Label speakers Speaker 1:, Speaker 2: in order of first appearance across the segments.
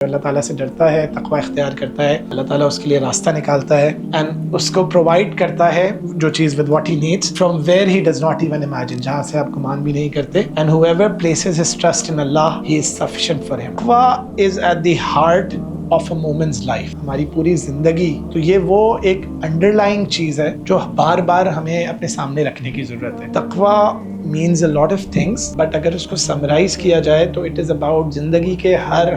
Speaker 1: اللہ تعالیٰ سے ڈرتا ہے، تقوی اختیار کرتا ہے، اللہ تعالیٰ اس کے لیے راستہ نکالتا ہے اینڈ اس کو پرووائڈ کرتا ہے جو چیز with what he needs from where he does not even imagine، جہاں سے آپ گمان بھی نہیں کرتے. And whoever places his trust in Allah, he is sufficient for him. تقوی is at the heart of a woman's life. ہماری پوری زندگی تو یہ وہ ایک انڈرلائنگ چیز ہے جو بار بار ہمیں اپنے سامنے رکھنے کی ضرورت ہے. تقوی means a lot of things but اگر اس کو سمرائز کیا جائے تو it is about زندگی کے ہر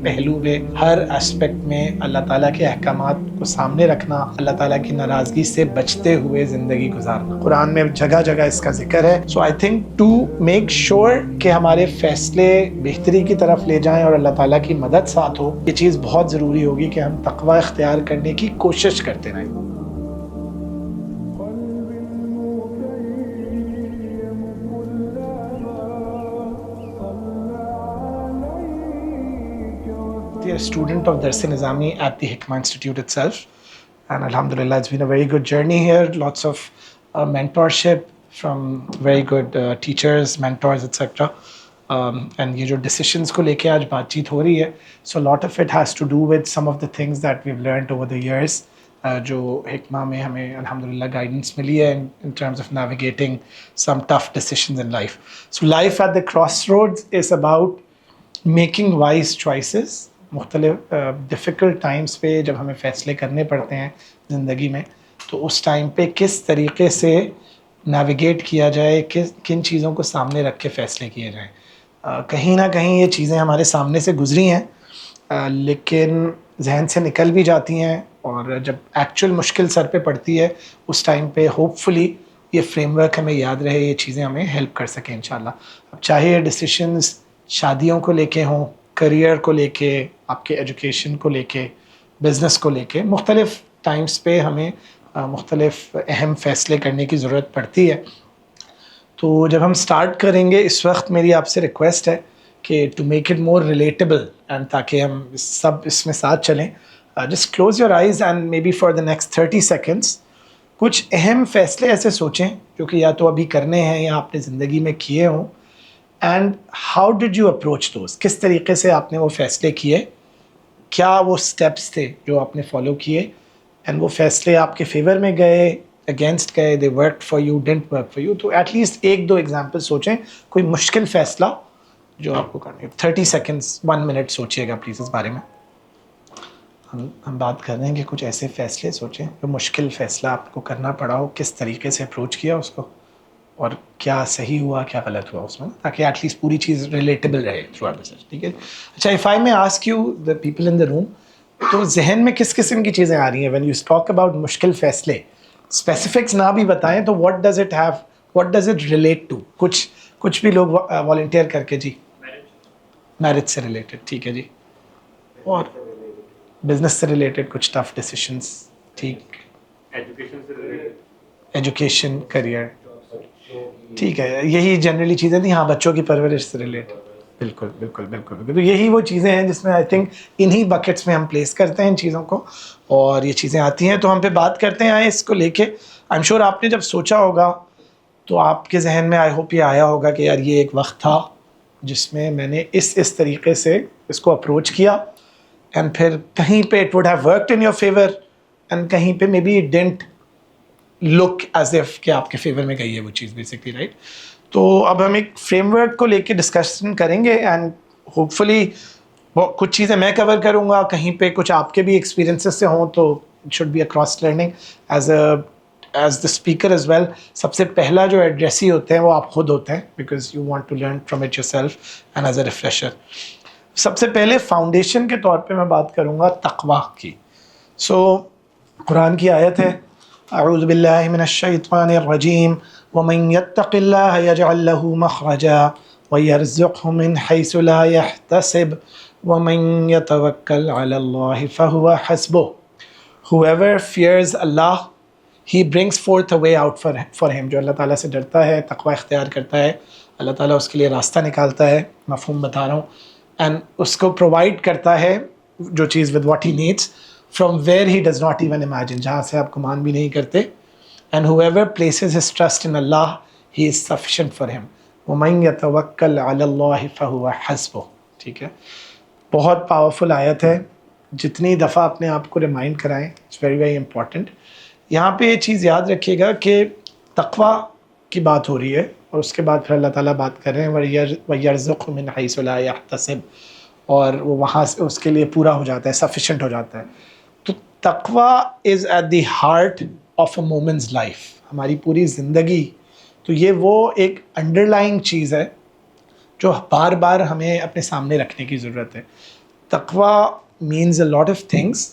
Speaker 1: پہلو میں، ہر اسپیکٹ میں اللہ تعالیٰ کے احکامات کو سامنے رکھنا، اللہ تعالیٰ کی ناراضگی سے بچتے ہوئے زندگی گزارنا. قرآن میں جگہ جگہ اس کا ذکر ہے. So I think to make sure کہ ہمارے فیصلے بہتری کی طرف لے جائیں اور اللہ تعالیٰ کی مدد ساتھ ہو، یہ چیز بہت ضروری ہوگی کہ ہم تقوی اختیار کرنے کی کوشش کرتے رہیں. A student of Dars Nizami at the Hikmah Institute itself, and alhamdulillah it's been a very good journey here. Lots of mentorship from very good teachers, mentors, etc. And ye jo decisions ko leke aaj baatcheet ho rahi hai, so a lot of it has to do with some of the things that we've learned over the years, jo Hikmah mein hame alhamdulillah guidance mili hai in terms of navigating some tough decisions in life. So life at the crossroads is about making wise choices. مختلف difficult Times پہ جب ہمیں فیصلے کرنے پڑتے ہیں زندگی میں تو اس ٹائم پہ کس طریقے سے نیویگیٹ کیا جائے، کن چیزوں کو سامنے رکھ کے فیصلے کیے جائیں. کہیں نہ کہیں یہ چیزیں ہمارے سامنے سے گزری ہیں لیکن ذہن سے نکل بھی جاتی ہیں، اور جب ایکچوئل مشکل سر پہ پڑتی ہے اس ٹائم پہ ہوپ فلی یہ فریم ورک ہمیں یاد رہے، یہ چیزیں ہمیں ہیلپ کر سکیں انشاءاللہ. اب چاہے یہ ڈیسیشنز شادیوں کو لے کے ہوں، کریئر کو لے کے، آپ کے ایجوکیشن کو لے کے، بزنس کو لے کے، مختلف ٹائمز پہ ہمیں مختلف اہم فیصلے کرنے کی ضرورت پڑتی ہے. تو جب ہم سٹارٹ کریں گے اس وقت میری آپ سے ریکویسٹ ہے کہ to make it more relatable and تاکہ ہم سب اس میں ساتھ چلیں، just close your eyes and maybe for the next 30 seconds کچھ اہم فیصلے ایسے سوچیں جو کہ یا تو ابھی کرنے ہیں یا آپ نے زندگی میں کیے ہوں. And how did you approach those, کس طریقے سے آپ نے وہ فیصلے کیے، کیا وہ سٹیپس تھے جو آپ نے فالو کیے، اینڈ وہ فیصلے آپ کے فیور میں گئے، اگینسٹ گئے، they work for you, didn't work for you. تو ایٹ لیسٹ ایک دو ایگزامپل سوچیں، کوئی مشکل فیصلہ جو آپ کو کرنا ہے. 30 سیکنڈس 1 منٹ سوچیے گا پلیز اس بارے میں. ہم بات کر رہے ہیں کہ کچھ ایسے فیصلے سوچیں جو مشکل فیصلہ آپ کو کرنا پڑا ہو، کس طریقے سے اپروچ کیا اس کو، اور کیا صحیح ہوا کیا غلط ہوا اس میں، تاکہ ایٹ لیسٹ پوری چیز ریلیٹیبل رہے تھرو آؤٹ دا. ٹھیک ہے. اچھا، اف آئی میں ask you the people in the room, تو ذہن میں کس قسم کی چیزیں آ رہی ہیں وین یو ٹاک اباؤٹ مشکل فیصلے؟ اسپیسیفکس نہ بھی بتائیں تو what does it have, what does it relate to? کچھ بھی لوگ والنٹیئر کر کے. جی، میرج سے ریلیٹڈ. ٹھیک ہے جی. اور بزنس سے ریلیٹڈ کچھ ٹف ڈیسیشنس. ٹھیک. Education, career. ٹھیک ہے، یہی جنرلی چیزیں تھیں. ہاں، بچوں کی پرورش سے ریلیٹڈ. بالکل بالکل بالکل بالکل. تو یہی وہ چیزیں ہیں جس میں آئی تھنک انہی بکٹس میں ہم پلیس کرتے ہیں ان چیزوں کو، اور یہ چیزیں آتی ہیں تو ہم پہ بات کرتے ہیں. آئے اس کو لے کے آئی ایم شیور آپ نے جب سوچا ہوگا تو آپ کے ذہن میں آئی ہوپ یہ آیا ہوگا کہ یار یہ ایک وقت تھا جس میں میں نے اس طریقے سے اس کو اپروچ کیا، اینڈ پھر کہیں پہ it would have worked in your favour and کہیں پہ maybe it didn't look as if کہ آپ کے فیور میں گئی ہے وہ چیز بیسکلی، رائٹ. تو اب ہم ایک فریم ورک کو لے کے ڈسکشن کریں گے اینڈ ہوپ فلی کچھ چیزیں میں کور کروں گا، کہیں پہ کچھ آپ کے بھی ایکسپیرینسز سے ہوں تو it should be a cross learning as the speaker as well. سب سے پہلا جو ایڈریسی ہوتے ہیں وہ آپ خود ہوتے ہیں because you want to learn from it yourself and as a refresher. سب سے پہلے فاؤنڈیشن کے طور پہ میں بات کروں گا تقوی کی. سو قرآن کی آیت ہے، اعوذ باللہ من الشیطان الرجیم ومن یتق اللہ یجعل لہ مخرجا ویرزقہ من حیث لا یحتسب ومن یتوکل علی اللہ فہو حسبہ. Whoever fears Allah, he brings forth a way out for him. جو اللہ تعالیٰ سے ڈرتا ہے، تقوی اختیار کرتا ہے، اللہ تعالیٰ اس کے لیے راستہ نکالتا ہے. مفہوم بتا رہا ہوں. اینڈ اس کو پرووائڈ کرتا ہے جو چیز with what he needs from where he does not even imagine، جہاں سے آپ گمان بھی نہیں کرتے. And whoever places his trust in Allah, he is sufficient for him. وَمَن يَتَوَكَّلْ عَلَى اللَّهِ فَهُوَ حَسْبُهُ. ٹھیک ہے. بہت پاورفل آیت ہے. جتنی دفعہ اپنے آپ کو ریمائنڈ کرائیں, اٹس ویری ویری امپورٹنٹ. یہاں پہ یہ چیز یاد رکھیے گا کہ تقویٰ کی بات ہو رہی ہے اور اس کے بعد پھر اللہ تعالیٰ بات کر رہے ہیں وَيَرْزُقْهُ مِنْ حَيْثُ لَا يَحْتَسِبُ, اور وہ وہاں سے اس کے لیے پورا ہو جاتا ہے, سفیشینٹ ہو جاتا ہے. تو تقویٰ is at the heart of a مومنز لائف, ہماری پوری زندگی. تو یہ وہ ایک انڈر لائنگ چیز ہے جو بار بار ہمیں اپنے سامنے رکھنے کی ضرورت ہے. تقویٰ means a lot of things,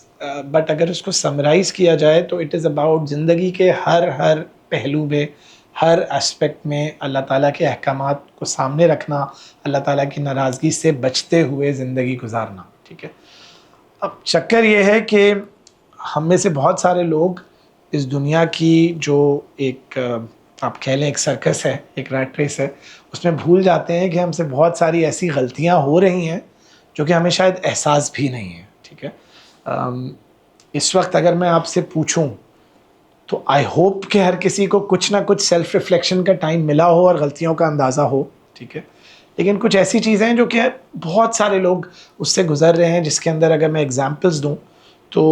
Speaker 1: but اگر اس کو سمرائز کیا جائے تو اٹ از اباؤٹ زندگی کے ہر پہلو میں, ہر اسپیکٹ میں اللہ تعالیٰ کے احکامات کو سامنے رکھنا, اللہ تعالیٰ کی ناراضگی سے بچتے ہوئے زندگی گزارنا. ٹھیک ہے. اب چکر یہ ہے کہ ہم میں سے بہت سارے لوگ اس دنیا کی جو ایک آپ کہہ لیں ایک سرکس ہے, ایک ریٹ ریس ہے, اس میں بھول جاتے ہیں کہ ہم سے بہت ساری ایسی غلطیاں ہو رہی ہیں جو کہ ہمیں شاید احساس بھی نہیں ہے. ٹھیک ہے. اس وقت اگر میں آپ سے پوچھوں تو آئی ہوپ کہ ہر کسی کو کچھ نہ کچھ سیلف ریفلیکشن کا ٹائم ملا ہو اور غلطیوں کا اندازہ ہو. ٹھیک ہے. لیکن کچھ ایسی چیزیں ہیں جو کہ بہت سارے لوگ اس سے گزر رہے ہیں, جس کے اندر اگر میں ایگزامپلس دوں تو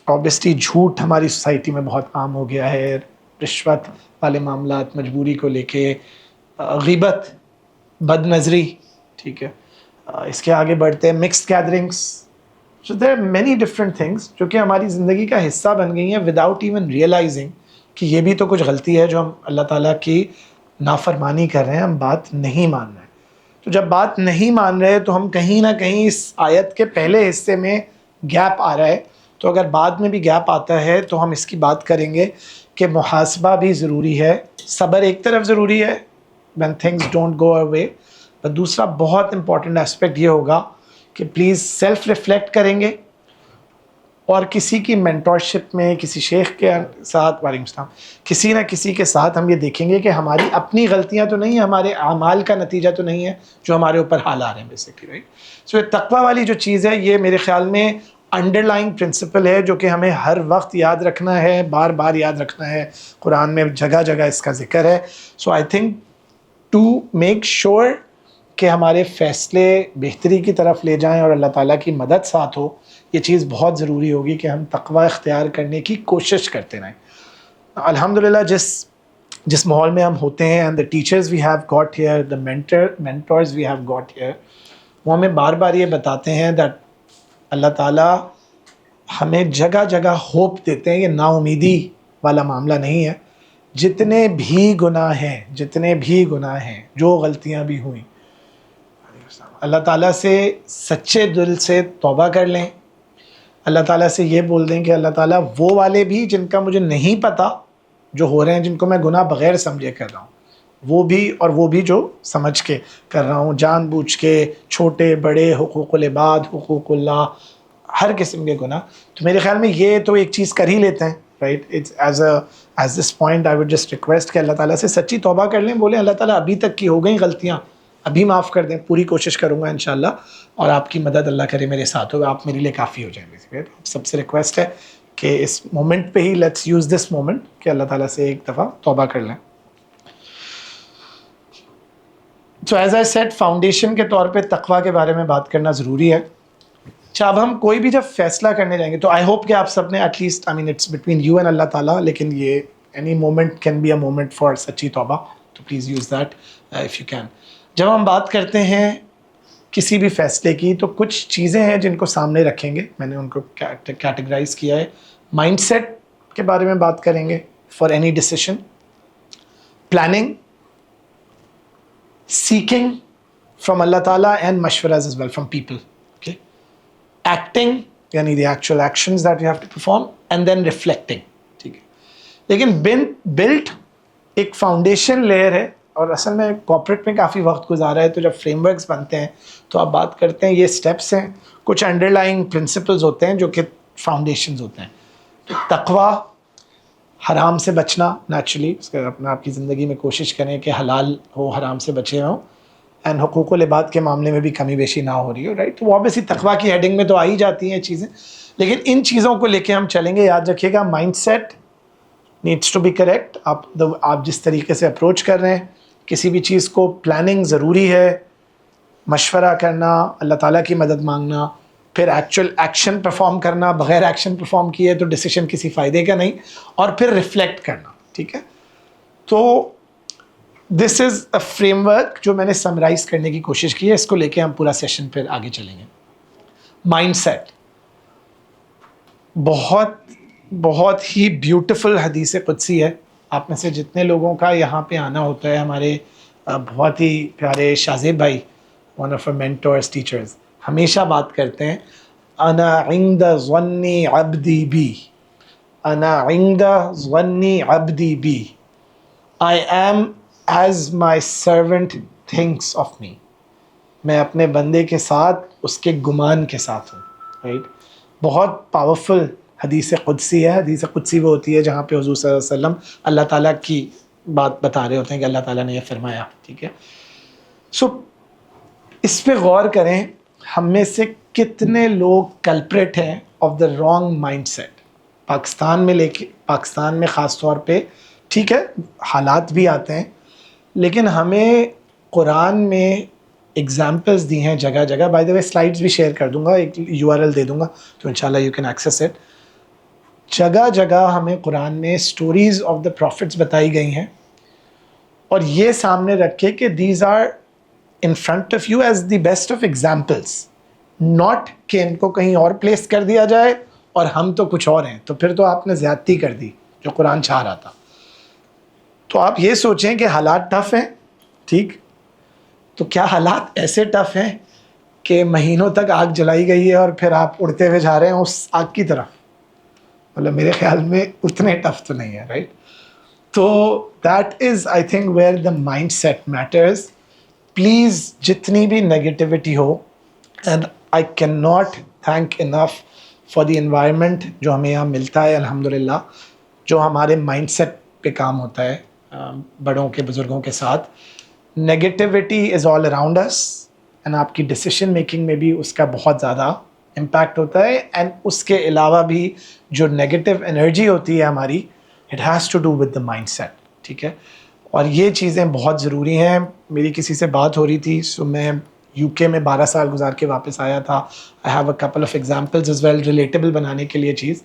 Speaker 1: اوبیسلی جھوٹ ہماری سوسائٹی میں بہت عام ہو گیا ہے, رشوت والے معاملات, مجبوری کو لے کے, غیبت, بد نظری. ٹھیک ہے. اس کے آگے بڑھتے ہیں mixed gatherings. So there are many different things جو کہ ہماری زندگی کا حصہ بن گئی ہیں وداؤٹ ایون ریئلائزنگ کہ یہ بھی تو کچھ غلطی ہے جو ہم اللہ تعالیٰ کی نافرمانی کر رہے ہیں, ہم بات نہیں مان رہے ہیں. تو جب بات نہیں مان رہے تو ہم کہیں نہ کہیں اس آیت کے پہلے حصے میں گیپ آ رہا ہے. تو اگر بعد میں بھی گیپ آتا ہے تو ہم اس کی بات کریں گے کہ محاسبہ بھی ضروری ہے, صبر ایک طرف ضروری ہے when things don't go our way, but دوسرا بہت امپورٹنٹ اسپیکٹ یہ ہوگا کہ پلیز سیلف ریفلیکٹ کریں گے اور کسی کی مینٹورشپ میں, کسی شیخ کے ساتھ, وعلیکم السلام, کسی نہ کسی کے ساتھ ہم یہ دیکھیں گے کہ ہماری اپنی غلطیاں تو نہیں ہیں, ہمارے اعمال کا نتیجہ تو نہیں ہے جو ہمارے اوپر حال آ رہے ہیں بیسکلی, رائٹ. سو یہ تقویٰ والی جو چیز ہے یہ میرے خیال میں انڈر لائن پرنسپل ہے جو کہ ہمیں ہر وقت یاد رکھنا ہے, بار بار یاد رکھنا ہے. قرآن میں جگہ جگہ اس کا ذکر ہے. So I think to make sure کہ ہمارے فیصلے بہتری کی طرف لے جائیں اور اللہ تعالیٰ کی مدد ساتھ ہو, یہ چیز بہت ضروری ہوگی کہ ہم تقویٰ اختیار کرنے کی کوشش کرتے رہیں. الحمدللہ جس ماحول میں ہم ہوتے ہیں, and the teachers we have got here, the mentors we have got here, وہ ہمیں بار بار یہ بتاتے ہیں دیٹ اللہ تعالیٰ ہمیں جگہ جگہ ہوپ دیتے ہیں. یہ نا امیدی والا معاملہ نہیں ہے. جتنے بھی گناہ ہیں, جو غلطیاں بھی ہوئیں, اللہ تعالیٰ سے سچے دل سے توبہ کر لیں. اللہ تعالیٰ سے یہ بول دیں کہ اللہ تعالیٰ وہ والے بھی جن کا مجھے نہیں پتہ جو ہو رہے ہیں, جن کو میں گناہ بغیر سمجھے کر رہا ہوں, وہ بھی, اور وہ بھی جو سمجھ کے کر رہا ہوں, جان بوجھ کے, چھوٹے بڑے, حقوق العباد, حقوق اللہ, ہر قسم کے گناہ. تو میرے خیال میں یہ تو ایک چیز کر ہی لیتے ہیں, right. It's as this point I would just request کہ اللہ تعالیٰ سے سچی توبہ کر لیں, بولیں اللہ تعالیٰ ابھی تک کی ہو گئیں غلطیاں, ابھی معاف کر دیں, پوری کوشش کروں گا انشاءاللہ, اور آپ کی مدد اللہ کرے میرے ساتھ ہو, آپ میرے لیے کافی ہو جائیں. سب سے ریکویسٹ ہے کہ اس مومنٹ پہ ہی لیٹس یوز دس مومنٹ کہ اللہ تعالیٰ سے ایک دفعہ توبہ کر لیں. So as I said, foundation کے طور پہ تقویٰ کے بارے میں بات کرنا ضروری ہے. اچھا, اب ہم کوئی بھی جب فیصلہ کرنے جائیں گے تو آئی ہوپ کہ آپ سب نے at least, I mean it's between you and اللہ تعالیٰ, لیکن یہ any moment can be a moment for سچی توبہ, تو please use that if you can. جب ہم بات کرتے ہیں کسی بھی فیصلے کی تو کچھ چیزیں ہیں جن کو سامنے رکھیں گے, میں نے ان کو کیٹیگرائز کیا ہے. مائنڈ سیٹ کے بارے میں بات کریں گے for any decision, planning, seeking from اللہ تعالیٰ اینڈ مشورہ as well from people, okay, acting یعنی the actual actions that you have to perform, and then reflecting. ٹھیک ہے. لیکن built ایک فاؤنڈیشن لیئر ہے, اور اصل میں کارپوریٹ میں کافی وقت گزارا ہے, تو جب فریم ورکس بنتے ہیں تو آپ بات کرتے ہیں یہ سٹیپس ہیں, کچھ انڈر لائنگ پرنسپلز ہوتے ہیں جو کہ فاؤنڈیشنز ہوتے ہیں. تو تقویٰ, حرام سے بچنا, نیچرلی اپنا آپ کی زندگی میں کوشش کریں کہ حلال ہو, حرام سے بچے ہوں, اینڈ حقوق العباد کے معاملے میں بھی کمی بیشی نہ ہو رہی ہو, رائٹ. تو وہ obviously تقویٰ کی ہیڈنگ میں تو آ ہی جاتی ہیں چیزیں, لیکن ان چیزوں کو لے کے ہم چلیں گے. یاد رکھیے گا, mindset needs to be correct. آپ جس طریقے سے اپروچ کر رہے ہیں کسی بھی چیز کو, پلاننگ ضروری ہے, مشورہ کرنا, اللہ تعالیٰ کی مدد مانگنا, پھر ایکچوئل ایکشن پرفارم کرنا, بغیر ایکشن پرفارم کیے تو ڈیسیشن کسی فائدے کا نہیں, اور پھر ریفلیکٹ کرنا. ٹھیک ہے, تو دس از اے فریم ورک جو میں نے سمرائز کرنے کی کوشش کی ہے. اس کو لے کے ہم پورا سیشن پھر آگے چلیں گے. مائنڈ سیٹ بہت ہی بیوٹیفل حدیث قدسی ہے. آپ میں سے جتنے لوگوں کا یہاں پہ آنا ہوتا ہے, ہمارے بہت ہی پیارے شاہزیب بھائی, one of our mentors, teachers, ہمیشہ بات کرتے ہیں انا عند ظن عبدی بی, انا عند ظن عبدی be, I am as my servant thinks of me. میں اپنے بندے کے ساتھ اس کے گمان کے ساتھ ہوں. رائٹ, بہت پاورفل حدیث قدسی ہے. حدیث قدسی وہ ہوتی ہے جہاں پہ حضور صلی اللہ علیہ وسلم اللہ تعالیٰ کی بات بتا رہے ہوتے ہیں کہ اللہ تعالیٰ نے یہ فرمایا. ٹھیک ہے, سو اس پہ غور کریں, ہم میں سے کتنے لوگ کلپریٹ ہیں of the wrong mindset Pakistan میں. لے کے پاکستان میں خاص طور پہ, ٹھیک ہے, حالات بھی آتے ہیں, لیکن ہمیں قرآن میں ایگزامپلس دی ہیں جگہ جگہ. بائی دا وے سلائڈس بھی شیئر کر دوں گا, ایک URL دے دوں گا تو انشاءاللہ یو کین ایکسیس اٹ. جگہ جگہ ہمیں قرآن میں اسٹوریز آف دا پروفٹس بتائی گئی ہیں, اور یہ سامنے رکھے کہ these are in front of you as the best of examples, not کہ ان کو کہیں اور پلیس کر دیا جائے اور ہم تو کچھ اور ہیں, تو پھر تو آپ نے زیادتی کر دی جو قرآن چاہ رہا تھا. تو آپ یہ سوچیں کہ حالات ٹف ہیں, ٹھیک, تو کیا حالات ایسے ٹف ہیں کہ مہینوں تک آگ جلائی گئی ہے اور پھر آپ اڑتے ہوئے جا رہے ہیں اس آگ کی طرف؟ مطلب میرے خیال میں اتنے ٹف تو نہیں ہے, رائٹ. تو that is I think where the mindset matters. Please جتنی بھی نگیٹیوٹی ہو, and I can not thank enough for the environment جو ہمیں یہاں ملتا ہے الحمدللہ, جو ہمارے مائنڈ سیٹ پہ کام ہوتا ہے بڑوں کے بزرگوں کے ساتھ. Negativity is all around us, and آپ کی ڈیسیشن میکنگ میں بھی اس کا بہت زیادہ امپیکٹ ہوتا ہے. اینڈ اس کے علاوہ بھی جو نیگیٹو انرجی ہوتی ہے ہماری, it has to do with the mindset. ٹھیک ہے, اور یہ چیزیں بہت ضروری ہیں. میری کسی سے بات ہو رہی تھی, سو میں UK میں 12 سال گزار کے واپس آیا تھا. I have a couple of examples as well relatable بنانے کے لیے چیز.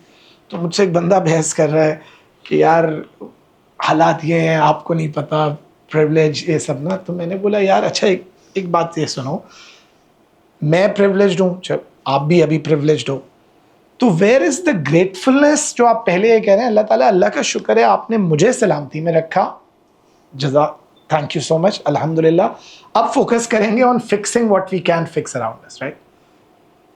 Speaker 1: تو مجھ سے ایک بندہ بحث کر رہا ہے کہ یار حالات یہ ہیں, آپ کو نہیں پتہ, پریولیج یہ سب نا. تو میں نے بولا یار اچھا ایک بات یہ سنو, میں پریولیجڈ ہوں, آپ بھی ابھی پریولیجڈ ہو, تو ویئر از دا گریٹفلنس جو آپ پہلے یہ کہہ رہے ہیں, اللہ تعالیٰ اللہ کا شکر ہے آپ نے مجھے سلامتی میں رکھا, جزا, تھینک یو سو مچ, الحمدللہ. اب فوکس کریں گے on fixing what we can fix around اس, رائٹ.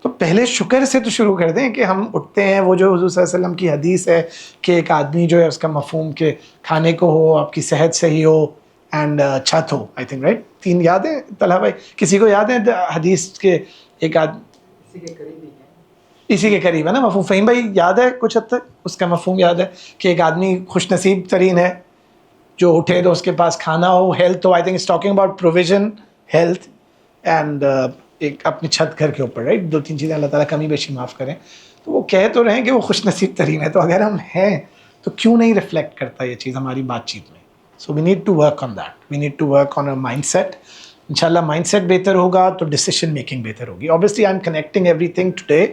Speaker 1: تو پہلے شکر سے تو شروع کر دیں کہ ہم اٹھتے ہیں. وہ جو حضور صلی اللہ علیہ وسلم کی حدیث ہے کہ ایک آدمی جو ہے اس کا مفہوم کہ کھانے کو ہو, آپ کی صحت صحیح ہو, اینڈ چھت ہو, آئی تھنک, رائٹ. 3 یاد ہیں طلحہ بھائی, کسی کو یاد ہے حدیث کے ایک اسی کے قریب ہے نا مفہوم؟ فہیم بھائی یاد ہے کچھ حد تک اس کا مفہوم یاد ہے کہ ایک آدمی خوش نصیب ترین ہے جو اٹھے تو اس کے پاس کھانا ہو, ہیلتھ ہو. I think is talking about provision, health, and ایک اپنی چھت گھر کے اوپر, رائٹ. 2-3 چیزیں اللہ تعالیٰ کمی بیشی معاف کریں. تو وہ کہہ تو رہے ہیں کہ وہ خوش نصیب ترین ہے, تو اگر ہم ہیں تو کیوں نہیں ریفلیکٹ کرتا یہ چیز ہماری بات چیت میں؟ So we need to work on that, we need to work on a mind set. انشاءاللہ مائنڈ سیٹ بہتر ہوگا تو ڈیسیشن میکنگ بہتر ہوگی. Obviously I am connecting everything today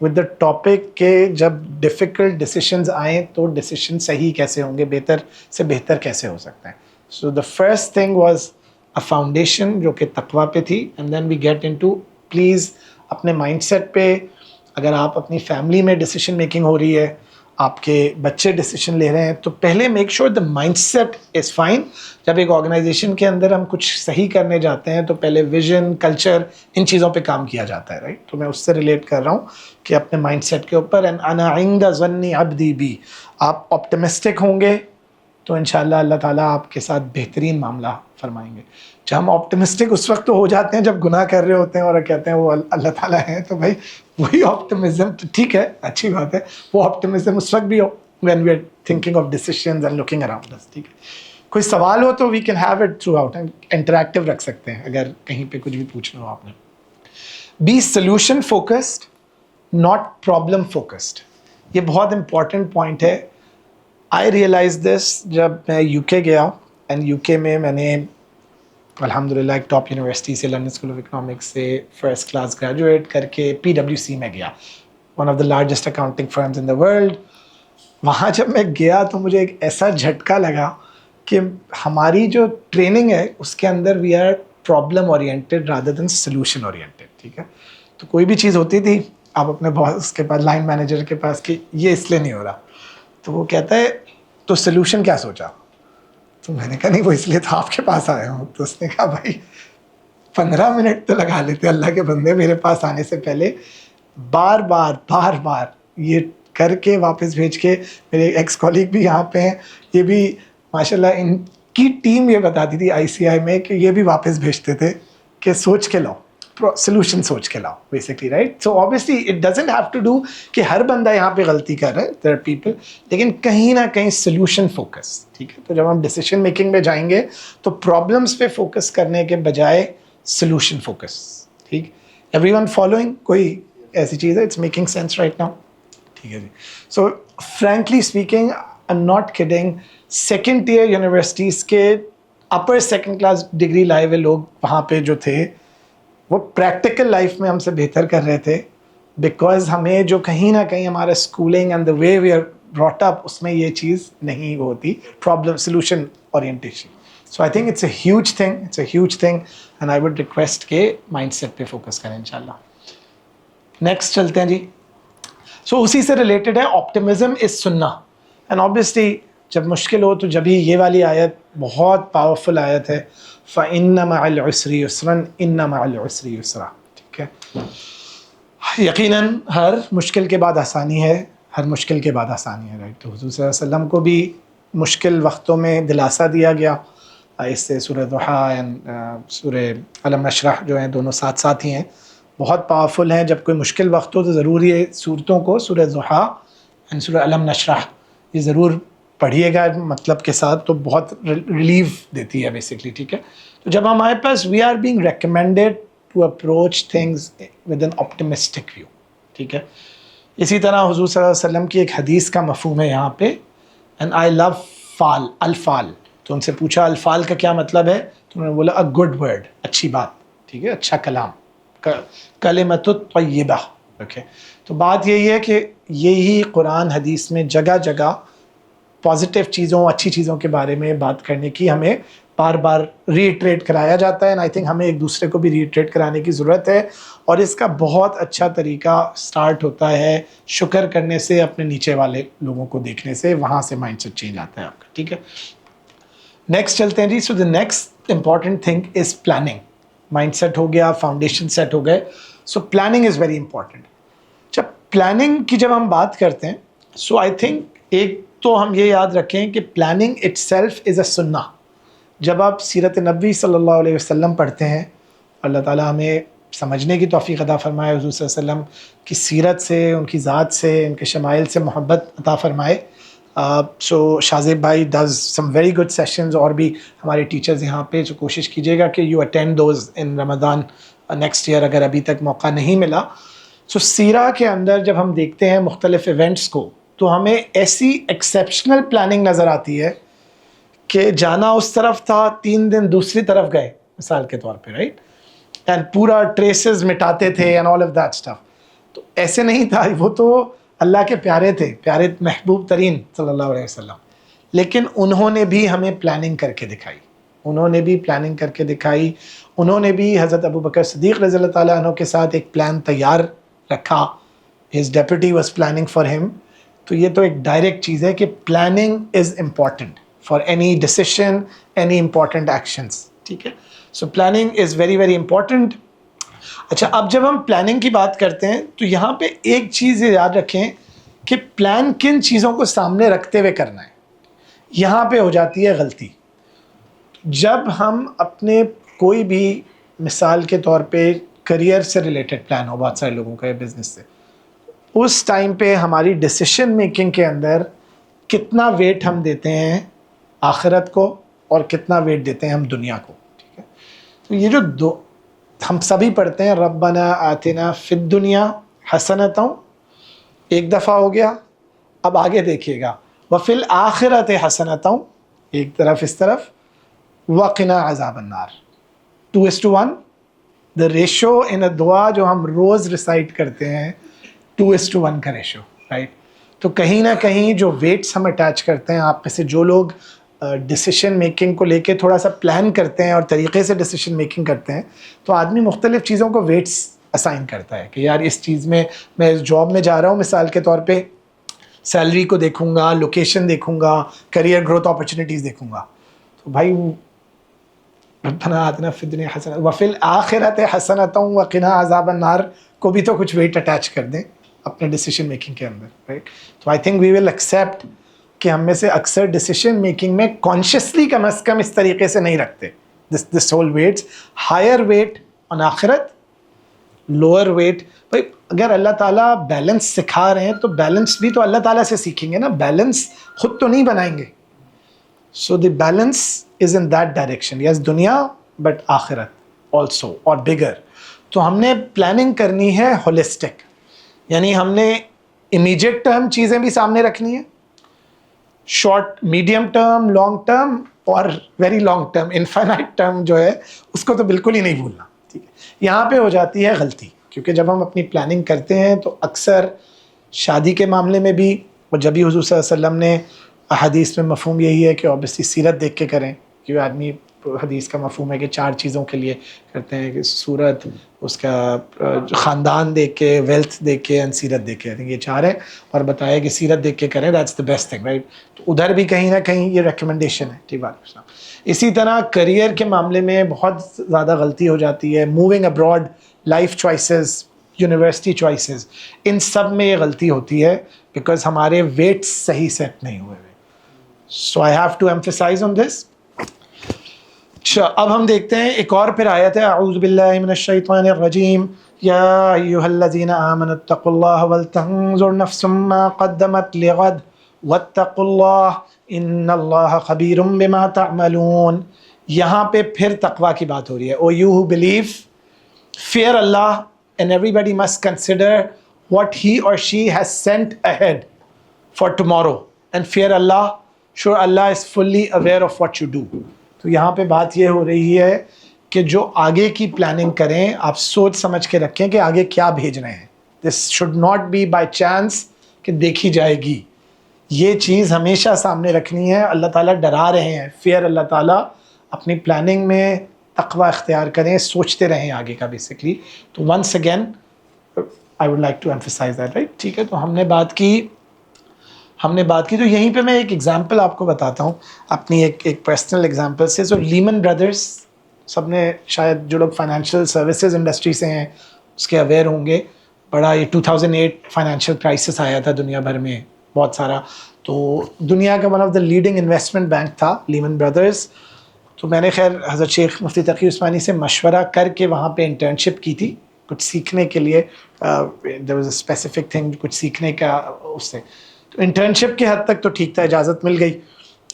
Speaker 1: with the topic کہ جب ڈیفیکلٹ ڈیسیشنز آئیں تو ڈیسیشن صحیح کیسے ہوں گے, بہتر سے بہتر کیسے ہو سکتے ہیں. So the first thing was a foundation جو کہ تقویٰ پہ تھی, and then we get into please اپنے مائنڈ سیٹ پہ. اگر آپ اپنی فیملی میں ڈیسیشن میکنگ ہو رہی ہے, آپ کے بچے ڈیسیشن لے رہے ہیں, تو پہلے make sure the mindset is fine. جب ایک آرگنائزیشن کے اندر ہم کچھ صحیح کرنے جاتے ہیں تو پہلے ویژن, کلچر, ان چیزوں پہ کام کیا جاتا ہے, رائٹ. تو میں اس سے ریلیٹ کر رہا ہوں کہ اپنے مائنڈ سیٹ کے اوپر, اینڈ انا عند ظن عبدی بی, آپ آپٹمسٹک ہوں گے تو انشاءاللہ اللہ تعالیٰ آپ کے ساتھ بہترین معاملہ فرمائیں گے. جب ہم آپٹمسٹک اس وقت تو ہو جاتے ہیں جب گناہ کر رہے ہوتے ہیں اور کہتے ہیں وہ اللہ تعالیٰ ہیں, تو بھائی وہی آپٹمزم ٹھیک ہے, اچھی بات ہے, وہ آپٹمزم اس وقت بھی ہو when we are thinking of decisions and looking around us. ٹھیک ہے, کوئی سوال ہو تو we can have it throughout, interactive رکھ سکتے ہیں اگر کہیں پہ کچھ بھی پوچھنا ہو آپ نے. Be solution focused, not problem focused. یہ بہت امپورٹنٹ پوائنٹ ہے. I realized this جب میں UK گیا, اینڈ UK میں میں نے الحمدللہ ایک ٹاپ یونیورسٹی سے لندن اسکول آف اکنامکس سے فرسٹ کلاس گریجویٹ کر کے PwC میں گیا, one of the largest accounting firms in the world. وہاں جب میں گیا تو مجھے ایک ایسا جھٹکا لگا کہ ہماری جو ٹریننگ ہے اس کے اندر we are problem oriented rather than solution oriented, ٹھیک ہے. تو کوئی بھی چیز ہوتی تھی آپ اپنے باس کے پاس, لائن مینیجر کے پاس, کہ یہ اس لیے نہیں ہو رہا, تو وہ کہتا ہے تو سلوشن کیا سوچا. تو میں نے کہا نہیں وہ اس لیے تو آپ کے پاس آیا ہوں. تو اس نے کہا بھائی 15 منٹ تو لگا لیتے اللہ کے بندے میرے پاس آنے سے پہلے, بار بار یہ کر کے واپس بھیج کے. میرے ایکس کولیگ بھی یہاں پہ ہیں, یہ بھی ماشاءاللہ ان کی ٹیم یہ بتاتی تھی ICI میں کہ یہ بھی واپس بھیجتے تھے کہ سوچ کے لاؤ, سلوشن سوچ کے لاؤ basically, right. So obviously it doesn't have to do کہ ہر بندہ یہاں پہ غلطی کر رہا ہے, دیر آر پیپل, لیکن کہیں نہ کہیں سلوشن فوکس, ٹھیک ہے. تو جب ہم ڈیسیشن میکنگ میں جائیں گے تو پرابلمس پہ فوکس کرنے کے بجائے سلوشن فوکس, ٹھیک. ایوری ون فالوئنگ, کوئی ایسی چیز ہے, it's making sense right now, ٹھیک ہے جی. So frankly speaking I am not kidding, second tier universities کے اپر سیکنڈ کلاس ڈگری لائے ہوئے لوگ وہاں پہ جو تھے وہ پریکٹیکل لائف میں ہم سے بہتر کر رہے تھے, بیکاز ہمیں جو کہیں نہ کہیں ہمارا schooling and the way we are brought up اس میں یہ چیز نہیں ہوتی, problem solution orientation. So I think it's a huge thing and I would request کہ مائنڈ سیٹ پہ فوکس کریں انشاءاللہ. نیکسٹ چلتے ہیں جی. سو اسی سے ریلیٹڈ ہے آپٹیمزم از سننا, اینڈ آبویسلی جب مشکل ہو تو جبھی یہ والی آیت بہت پاورفل آیت ہے, فَإِنَّ مَعَ الْعُسْرِ يُسْرًا إِنَّ مَعَ الْعُسْرِ يُسْرًا, ٹھیک ہے. یقیناً ہر مشکل کے بعد آسانی ہے, ہر مشکل کے بعد آسانی ہے, رائٹ. تو حضور صلی اللہ علیہ وسلم کو بھی مشکل وقتوں میں دلاسا دیا گیا, اس سے سورہ ضحیٰ اینڈ سورہ علم نشرح جو ہیں دونوں ساتھ ساتھ ہی ہیں, بہت پاورفل ہیں. جب کوئی مشکل وقت ہو تو ضروری ہے صورتوں کو, سورہ ضحیٰ اینڈ سورہ علم نشرح یہ ضرور پڑھیے گا مطلب کے ساتھ, تو بہت ریلیف دیتی ہے بیسکلی, ٹھیک ہے. تو جب ہمارے پاس we are being recommended to approach things with an optimistic view, ٹھیک ہے. اسی طرح حضور صلی اللہ علیہ وسلم کی ایک حدیث کا مفہوم ہے یہاں پہ, اینڈ آئی لو فال, الفال. تو ان سے پوچھا الفال کا کیا مطلب ہے, تو انہوں نے بولا اے گڈ ورڈ, اچھی بات, ٹھیک ہے, اچھا کلام, کلمۃ طیبہ, اوکے. تو بات یہی ہے کہ یہی قرآن حدیث میں جگہ جگہ پازیٹیو چیزوں, اچھی چیزوں کے بارے میں بات کرنے کی ہمیں بار بار ریٹریٹ کرایا جاتا ہے, اینڈ آئی تھنک ہمیں ایک دوسرے کو بھی ریٹریٹ کرانے کی ضرورت ہے. اور اس کا بہت اچھا طریقہ سٹارٹ ہوتا ہے شکر کرنے سے, اپنے نیچے والے لوگوں کو دیکھنے سے, وہاں سے مائنڈ سیٹ چینج آتا ہے آپ کا, ٹھیک ہے. نیکسٹ چلتے ہیں جی. So the next important thing is planning. Mind set ہو گیا, فاؤنڈیشن سیٹ ہو گئے, so planning is very important. جب پلاننگ کی جب ہم بات کرتے ہیں, سو آئی تھنک ایک تو ہم یہ یاد رکھیں کہ planning it self is a سنہ. جب آپ سیرت نبوی صلی اللہ علیہ وسلم پڑھتے ہیں, اللہ تعالیٰ ہمیں سمجھنے کی توفیق عطا فرمائے, حضور صلی اللہ علیہ وسلم کی سیرت سے, ان کی ذات سے, ان کے شمائل سے محبت عطا فرمائے. سو شازیب بھائی does some very good sessions, اور بھی ہمارے ٹیچرز یہاں پہ, جو کوشش کیجیے گا کہ you attend those in Ramadan next year اگر ابھی تک موقع نہیں ملا. سو سیرہ کے اندر جب ہم دیکھتے ہیں مختلف ایونٹس کو, تو ہمیں ایسی ایکسیپشنل پلاننگ نظر آتی ہے کہ جانا اس طرف تھا, 3 دن دوسری طرف گئے مثال کے طور پہ, رائٹ, اینڈ پورا ٹریسز مٹاتے تھے and all of that stuff. تو ایسے نہیں تھا, وہ تو اللہ کے پیارے تھے, پیارے محبوب ترین صلی اللہ علیہ وسلم, لیکن انہوں نے بھی ہمیں پلاننگ کر کے دکھائی, انہوں نے بھی حضرت ابوبکر صدیق رضی اللہ تعالیٰ عنہ کے ساتھ ایک پلان تیار رکھا. His deputy was planning for ہم. تو یہ تو ایک ڈائریکٹ چیز ہے کہ planning is important for any decision, any important actions, ٹھیک ہے. So planning is very very important. اچھا, اب جب ہم پلاننگ کی بات کرتے ہیں تو یہاں پہ ایک چیز یاد رکھیں کہ پلان کن چیزوں کو سامنے رکھتے ہوئے کرنا ہے. یہاں پہ ہو جاتی ہے غلطی. جب ہم اپنے کوئی بھی مثال کے طور پہ کریئر سے ریلیٹڈ پلان ہو, بہت سارے لوگوں کا ہے بزنس سے, اس ٹائم پہ ہماری ڈیسیشن میکنگ کے اندر کتنا ویٹ ہم دیتے ہیں آخرت کو اور کتنا ویٹ دیتے ہیں ہم دنیا کو, ٹھیک ہے. تو یہ جو دو ہم سبھی پڑھتے ہیں, ربنا آتنا فی الدنیا حسنۃ, ایک دفعہ ہو گیا, اب آگے دیکھیے گا وفی الآخرۃ حسنۃ, ایک طرف اس طرف, وقنا عذاب النار. 2:1. دا ریشو ان اے دعا جو ہم روز ریسائٹ کرتے ہیں 2:1 کا ریشو، رائٹ. تو کہیں نہ کہیں جو ویٹس ہم اٹیچ کرتے ہیں، آپ میں سے جو لوگ ڈیسیشن میکنگ کو لے کے تھوڑا سا پلان کرتے ہیں اور طریقے سے ڈیسیشن میکنگ کرتے ہیں، تو آدمی مختلف چیزوں کو ویٹس اسائن کرتا ہے کہ یار اس چیز میں اس جاب میں جا رہا ہوں، مثال کے طور پہ سیلری کو دیکھوں گا، لوکیشن دیکھوں گا، کریئر گروتھ اپرچونیٹیز دیکھوں گا. تو بھائی ربنا آتنا فی الدنیا حسنۃ وفی الآخرۃ حسنۃ وقنا عذاب النار کو بھی تو کچھ ویٹ اٹیچ کر دیں اپنے ڈیسیشن میکنگ کے اندر، رائٹ. تو I think we will accept کہ ہم میں سے اکثر ڈیسیشن میکنگ میں کانشیسلی کم از کم اس طریقے سے نہیں رکھتے. This whole weights, higher weight on آخرت، لوور ویٹ. بھائی اگر اللہ تعالیٰ بیلنس سکھا رہے ہیں تو بیلنس بھی تو اللہ تعالیٰ سے سیکھیں گے نا، بیلنس خود تو نہیں بنائیں گے. So the balance is in that direction. Yes دنیا بٹ آخرت آلسو اور بگر. تو ہم نے پلاننگ کرنی ہے ہولسٹک، یعنی ہم نے امیجیٹ ٹرم چیزیں بھی سامنے رکھنی ہیں، short medium term long term اور very long term infinite term جو ہے اس کو تو بالکل ہی نہیں بھولنا. ٹھیک ہے، یہاں پہ ہو جاتی ہے غلطی، کیونکہ جب ہم اپنی پلاننگ کرتے ہیں تو اکثر شادی کے معاملے میں بھی، اور جب بھی حضور صلی اللہ علیہ وسلم نے حدیث میں مفہوم یہی ہے کہ اوبیسلی سیرت دیکھ کے کریں، کہ آدمی حدیث کا مفہوم ہے کہ 4 چیزوں کے لیے کرتے ہیں، کہ صورت، اس کا خاندان دیکھ کے، ویلتھ دیکھ کے، اینڈ سیرت دیکھ کے. آئی تھنک یہ 4 ہیں، اور بتایا کہ سیرت دیکھ کے کریں، that's the best thing, right. تو ادھر بھی کہیں نہ کہیں یہ ریکمنڈیشن ہے. ٹھیک بات. اسی طرح کریئر کے معاملے میں بہت زیادہ غلطی ہو جاتی ہے، moving abroad, life choices, university choices, ان سب میں یہ غلطی ہوتی ہے بیکاز ہمارے ویٹس صحیح سیٹ نہیں ہوئے. So I have to emphasize on this. اچھا اب ہم دیکھتے ہیں ایک اور پھر آیت ہے، اعوذ باللہ من الشیطان الرجیم، یا ایھا الذین آمنوا اتقوا اللہ ولتنظر نفس ما قدمت لغد واتقوا اللہ ان اللہ خبیر بما تعملون. یہاں پہ پھر تقوی کی بات ہو رہی ہے. O you who believe, fear Allah and everybody must consider what he or she has sent ahead for tomorrow and fear Allah. Sure, Allah is fully aware of what you do. تو یہاں پہ بات یہ ہو رہی ہے کہ جو آگے کی پلاننگ کریں آپ سوچ سمجھ کے رکھیں کہ آگے کیا بھیج رہے ہیں. This should not be by chance کہ دیکھی جائے گی. یہ چیز ہمیشہ سامنے رکھنی ہے. اللہ تعالیٰ ڈرا رہے ہیں، فیئر اللہ تعالیٰ. اپنی پلاننگ میں تقوی اختیار کریں، سوچتے رہیں آگے کا بیسکلی. تو once again I would like to emphasise that, right. ٹھیک ہے، تو ہم نے بات کی تو یہیں پہ میں ایک ایگزامپل آپ کو بتاتا ہوں اپنی ایک پرسنل ایگزامپل سے. سو لیمن بردرس، سب نے شاید جو لوگ فائنینشیل سروسز انڈسٹری سے ہیں اس کے اویئر ہوں گے. بڑا یہ 2008 فائنینشیل کرائسس آیا تھا دنیا بھر میں بہت سارا. تو دنیا کا one of the leading investment bank تھا لیمن بردرس. تو میں نے خیر حضرت شیخ مفتی تقی عثمانی سے مشورہ کر کے وہاں پہ انٹرنشپ کی تھی کچھ سیکھنے کے لیے. There was a specific thing کچھ سیکھنے کا اس سے. تو انٹرنشپ کے حد تک تو ٹھیک تھا، اجازت مل گئی.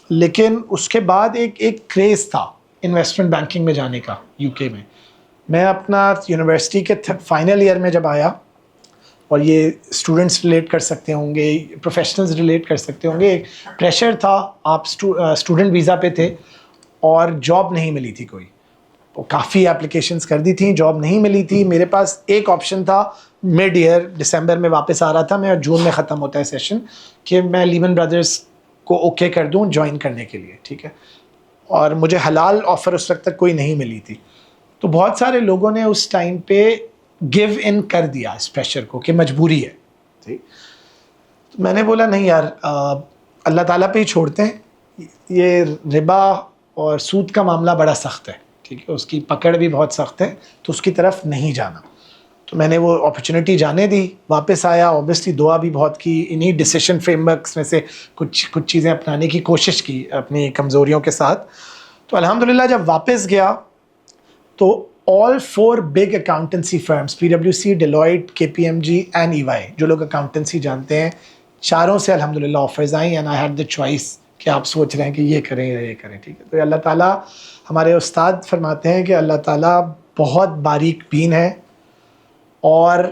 Speaker 1: لیکن اس کے بعد ایک کریز تھا انویسٹمنٹ بینکنگ میں جانے کا یو کے میں. میں اپنا یونیورسٹی کے فائنل ایئر میں جب آیا، اور یہ اسٹوڈنٹس ریلیٹ کر سکتے ہوں گے، پروفیشنلز ریلیٹ کر سکتے ہوں گے، ایک پریشر تھا. آپ اسٹوڈنٹ ویزا پہ تھے اور جاب نہیں ملی تھی کوئی. کافی اپلیکیشنز کر دی تھیں، جاب نہیں ملی تھی. میرے پاس ایک آپشن تھا، مڈ ایئر ڈسمبر میں واپس آ رہا تھا میں، اور جون میں ختم ہوتا ہے سیشن، کہ میں لیمن بردرز کو اوکے کر دوں جوائن کرنے کے لیے. ٹھیک ہے، اور مجھے حلال آفر اس وقت تک کوئی نہیں ملی تھی. تو بہت سارے لوگوں نے اس ٹائم پہ گیو ان کر دیا اس پریشر کو کہ مجبوری ہے. ٹھیک، تو میں نے بولا نہیں یار، اللہ تعالیٰ پہ ہی چھوڑتے ہیں. یہ ربا اور سود کا معاملہ بڑا سخت ہے، ٹھیک ہے، اس کی پکڑ بھی بہت سخت ہے، تو اس کی طرف نہیں جانا. تو میں نے وہ اپرچونیٹی جانے دی، واپس آیا. اوبیسلی دعا بھی بہت کی، انہی ڈیسیشن فریم ورکس میں سے کچھ چیزیں اپنانے کی کوشش کی اپنی کمزوریوں کے ساتھ. تو الحمدللہ جب واپس گیا تو all 4 big accountancy firms، PwC، Deloitte، KPMG and EY، جو لوگ اکاؤنٹنسی جانتے ہیں، چاروں سے الحمدللہ آفرز آئیں. And I had the choice کہ آپ سوچ رہے ہیں کہ یہ کریں یا یہ کریں. ٹھیک ہے، تو اللہ تعالیٰ، ہمارے استاد فرماتے ہیں کہ اللہ تعالیٰ بہت باریک بین ہے اور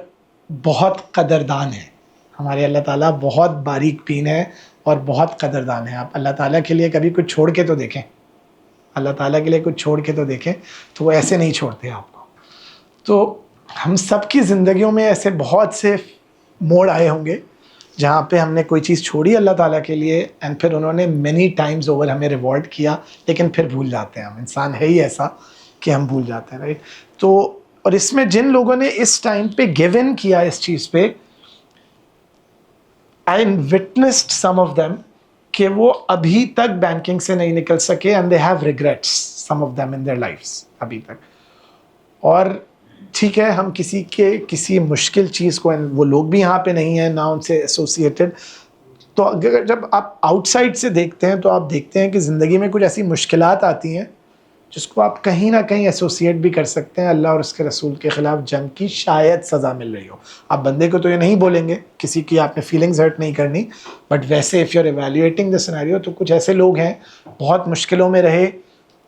Speaker 1: بہت قدردان ہے. ہمارے اللہ تعالیٰ بہت باریک بین ہے اور بہت قدردان ہے. آپ اللہ تعالیٰ کے لیے کبھی کچھ چھوڑ کے تو دیکھیں. اللہ تعالیٰ کے لیے کچھ چھوڑ کے تو دیکھیں, تو وہ ایسے نہیں چھوڑتے آپ کو. تو ہم سب کی زندگیوں میں ایسے بہت سے موڑ آئے ہوں گے جہاں پہ ہم نے کوئی چیز چھوڑی اللہ تعالیٰ کے لیے, اینڈ پھر انہوں نے مینی ٹائمز اوور ہمیں ریوارڈ کیا, لیکن پھر بھول جاتے ہیں ہم. انسان ہے ہی ایسا کہ ہم بھول جاتے ہیں, رائٹ. تو اور اس میں جن لوگوں نے اس ٹائم پہ گیو ان کیا اس چیز پہ, I witnessed some of them کہ وہ ابھی تک بینکنگ سے نہیں نکل سکے, and they have regrets some of them in their lives ابھی تک. اور ٹھیک ہے, ہم کسی کے کسی مشکل چیز کو, وہ لوگ بھی یہاں پہ نہیں ہیں نہ ان سے ایسوسیٹڈ, تو اگر جب آپ آؤٹ سائڈ سے دیکھتے ہیں تو آپ دیکھتے ہیں کہ زندگی میں کچھ ایسی مشکلات آتی ہیں جس کو آپ کہیں نہ کہیں ایسوسیٹ بھی کر سکتے ہیں اللہ اور اس کے رسول کے خلاف جنگ کی شاید سزا مل رہی ہو. آپ بندے کو تو یہ نہیں بولیں گے, کسی کی آپ نے فیلنگز ہرٹ نہیں کرنی, بٹ ویسے if you are evaluating the scenario, تو کچھ ایسے لوگ ہیں بہت مشکلوں میں رہے,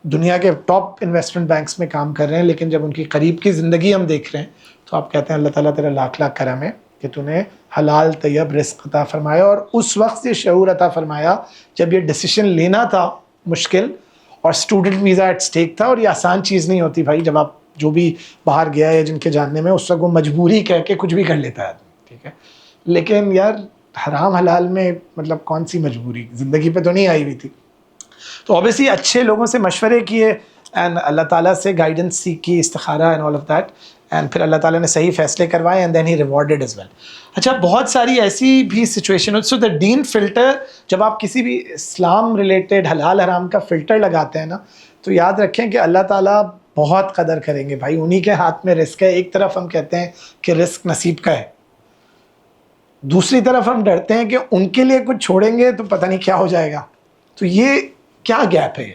Speaker 1: دنیا کے ٹاپ انویسٹمنٹ بینکس میں کام کر رہے ہیں, لیکن جب ان کی قریب کی زندگی ہم دیکھ رہے ہیں تو آپ کہتے ہیں اللہ تعالیٰ تیرا لاکھ لاکھ کرم ہے کہ تو نے حلال طیب رزق عطا فرمایا, اور اس وقت یہ شعور عطا فرمایا جب یہ ڈیسیشن لینا تھا مشکل, اور اسٹوڈنٹ ویزا ایٹ اسٹیک تھا, اور یہ آسان چیز نہیں ہوتی بھائی. جب آپ جو بھی باہر گیا ہے جن کے جاننے میں, اس وقت وہ مجبوری کہہ کے کچھ بھی کر لیتا ہے آدمی, ٹھیک ہے. لیکن یار حرام حلال میں مطلب کون سی مجبوری, زندگی پہ تو نہیں آئی ہوئی تھی. تو اوبیسلی اچھے لوگوں سے مشورے کیے, اینڈ اللہ تعالیٰ سے گائیڈنس سیکھی, استخارہ and all of that, and پھر اللہ تعالیٰ نے صحیح فیصلے کروائے, and then he rewarded as well. اچھا, بہت ساری ایسی بھی سچویشن ہو. سو دا دین فلٹر, جب آپ کسی بھی اسلام ریلیٹڈ حلال حرام کا فلٹر لگاتے ہیں نا, تو یاد رکھیں کہ اللہ تعالیٰ بہت قدر کریں گے بھائی, انہی کے ہاتھ میں رزق ہے. ایک طرف ہم کہتے ہیں کہ رزق نصیب کا ہے, دوسری طرف ہم ڈرتے ہیں کہ ان کے لیے کچھ چھوڑیں گے تو پتہ نہیں کیا ہو جائے گا. تو یہ کیا گیپ ہے؟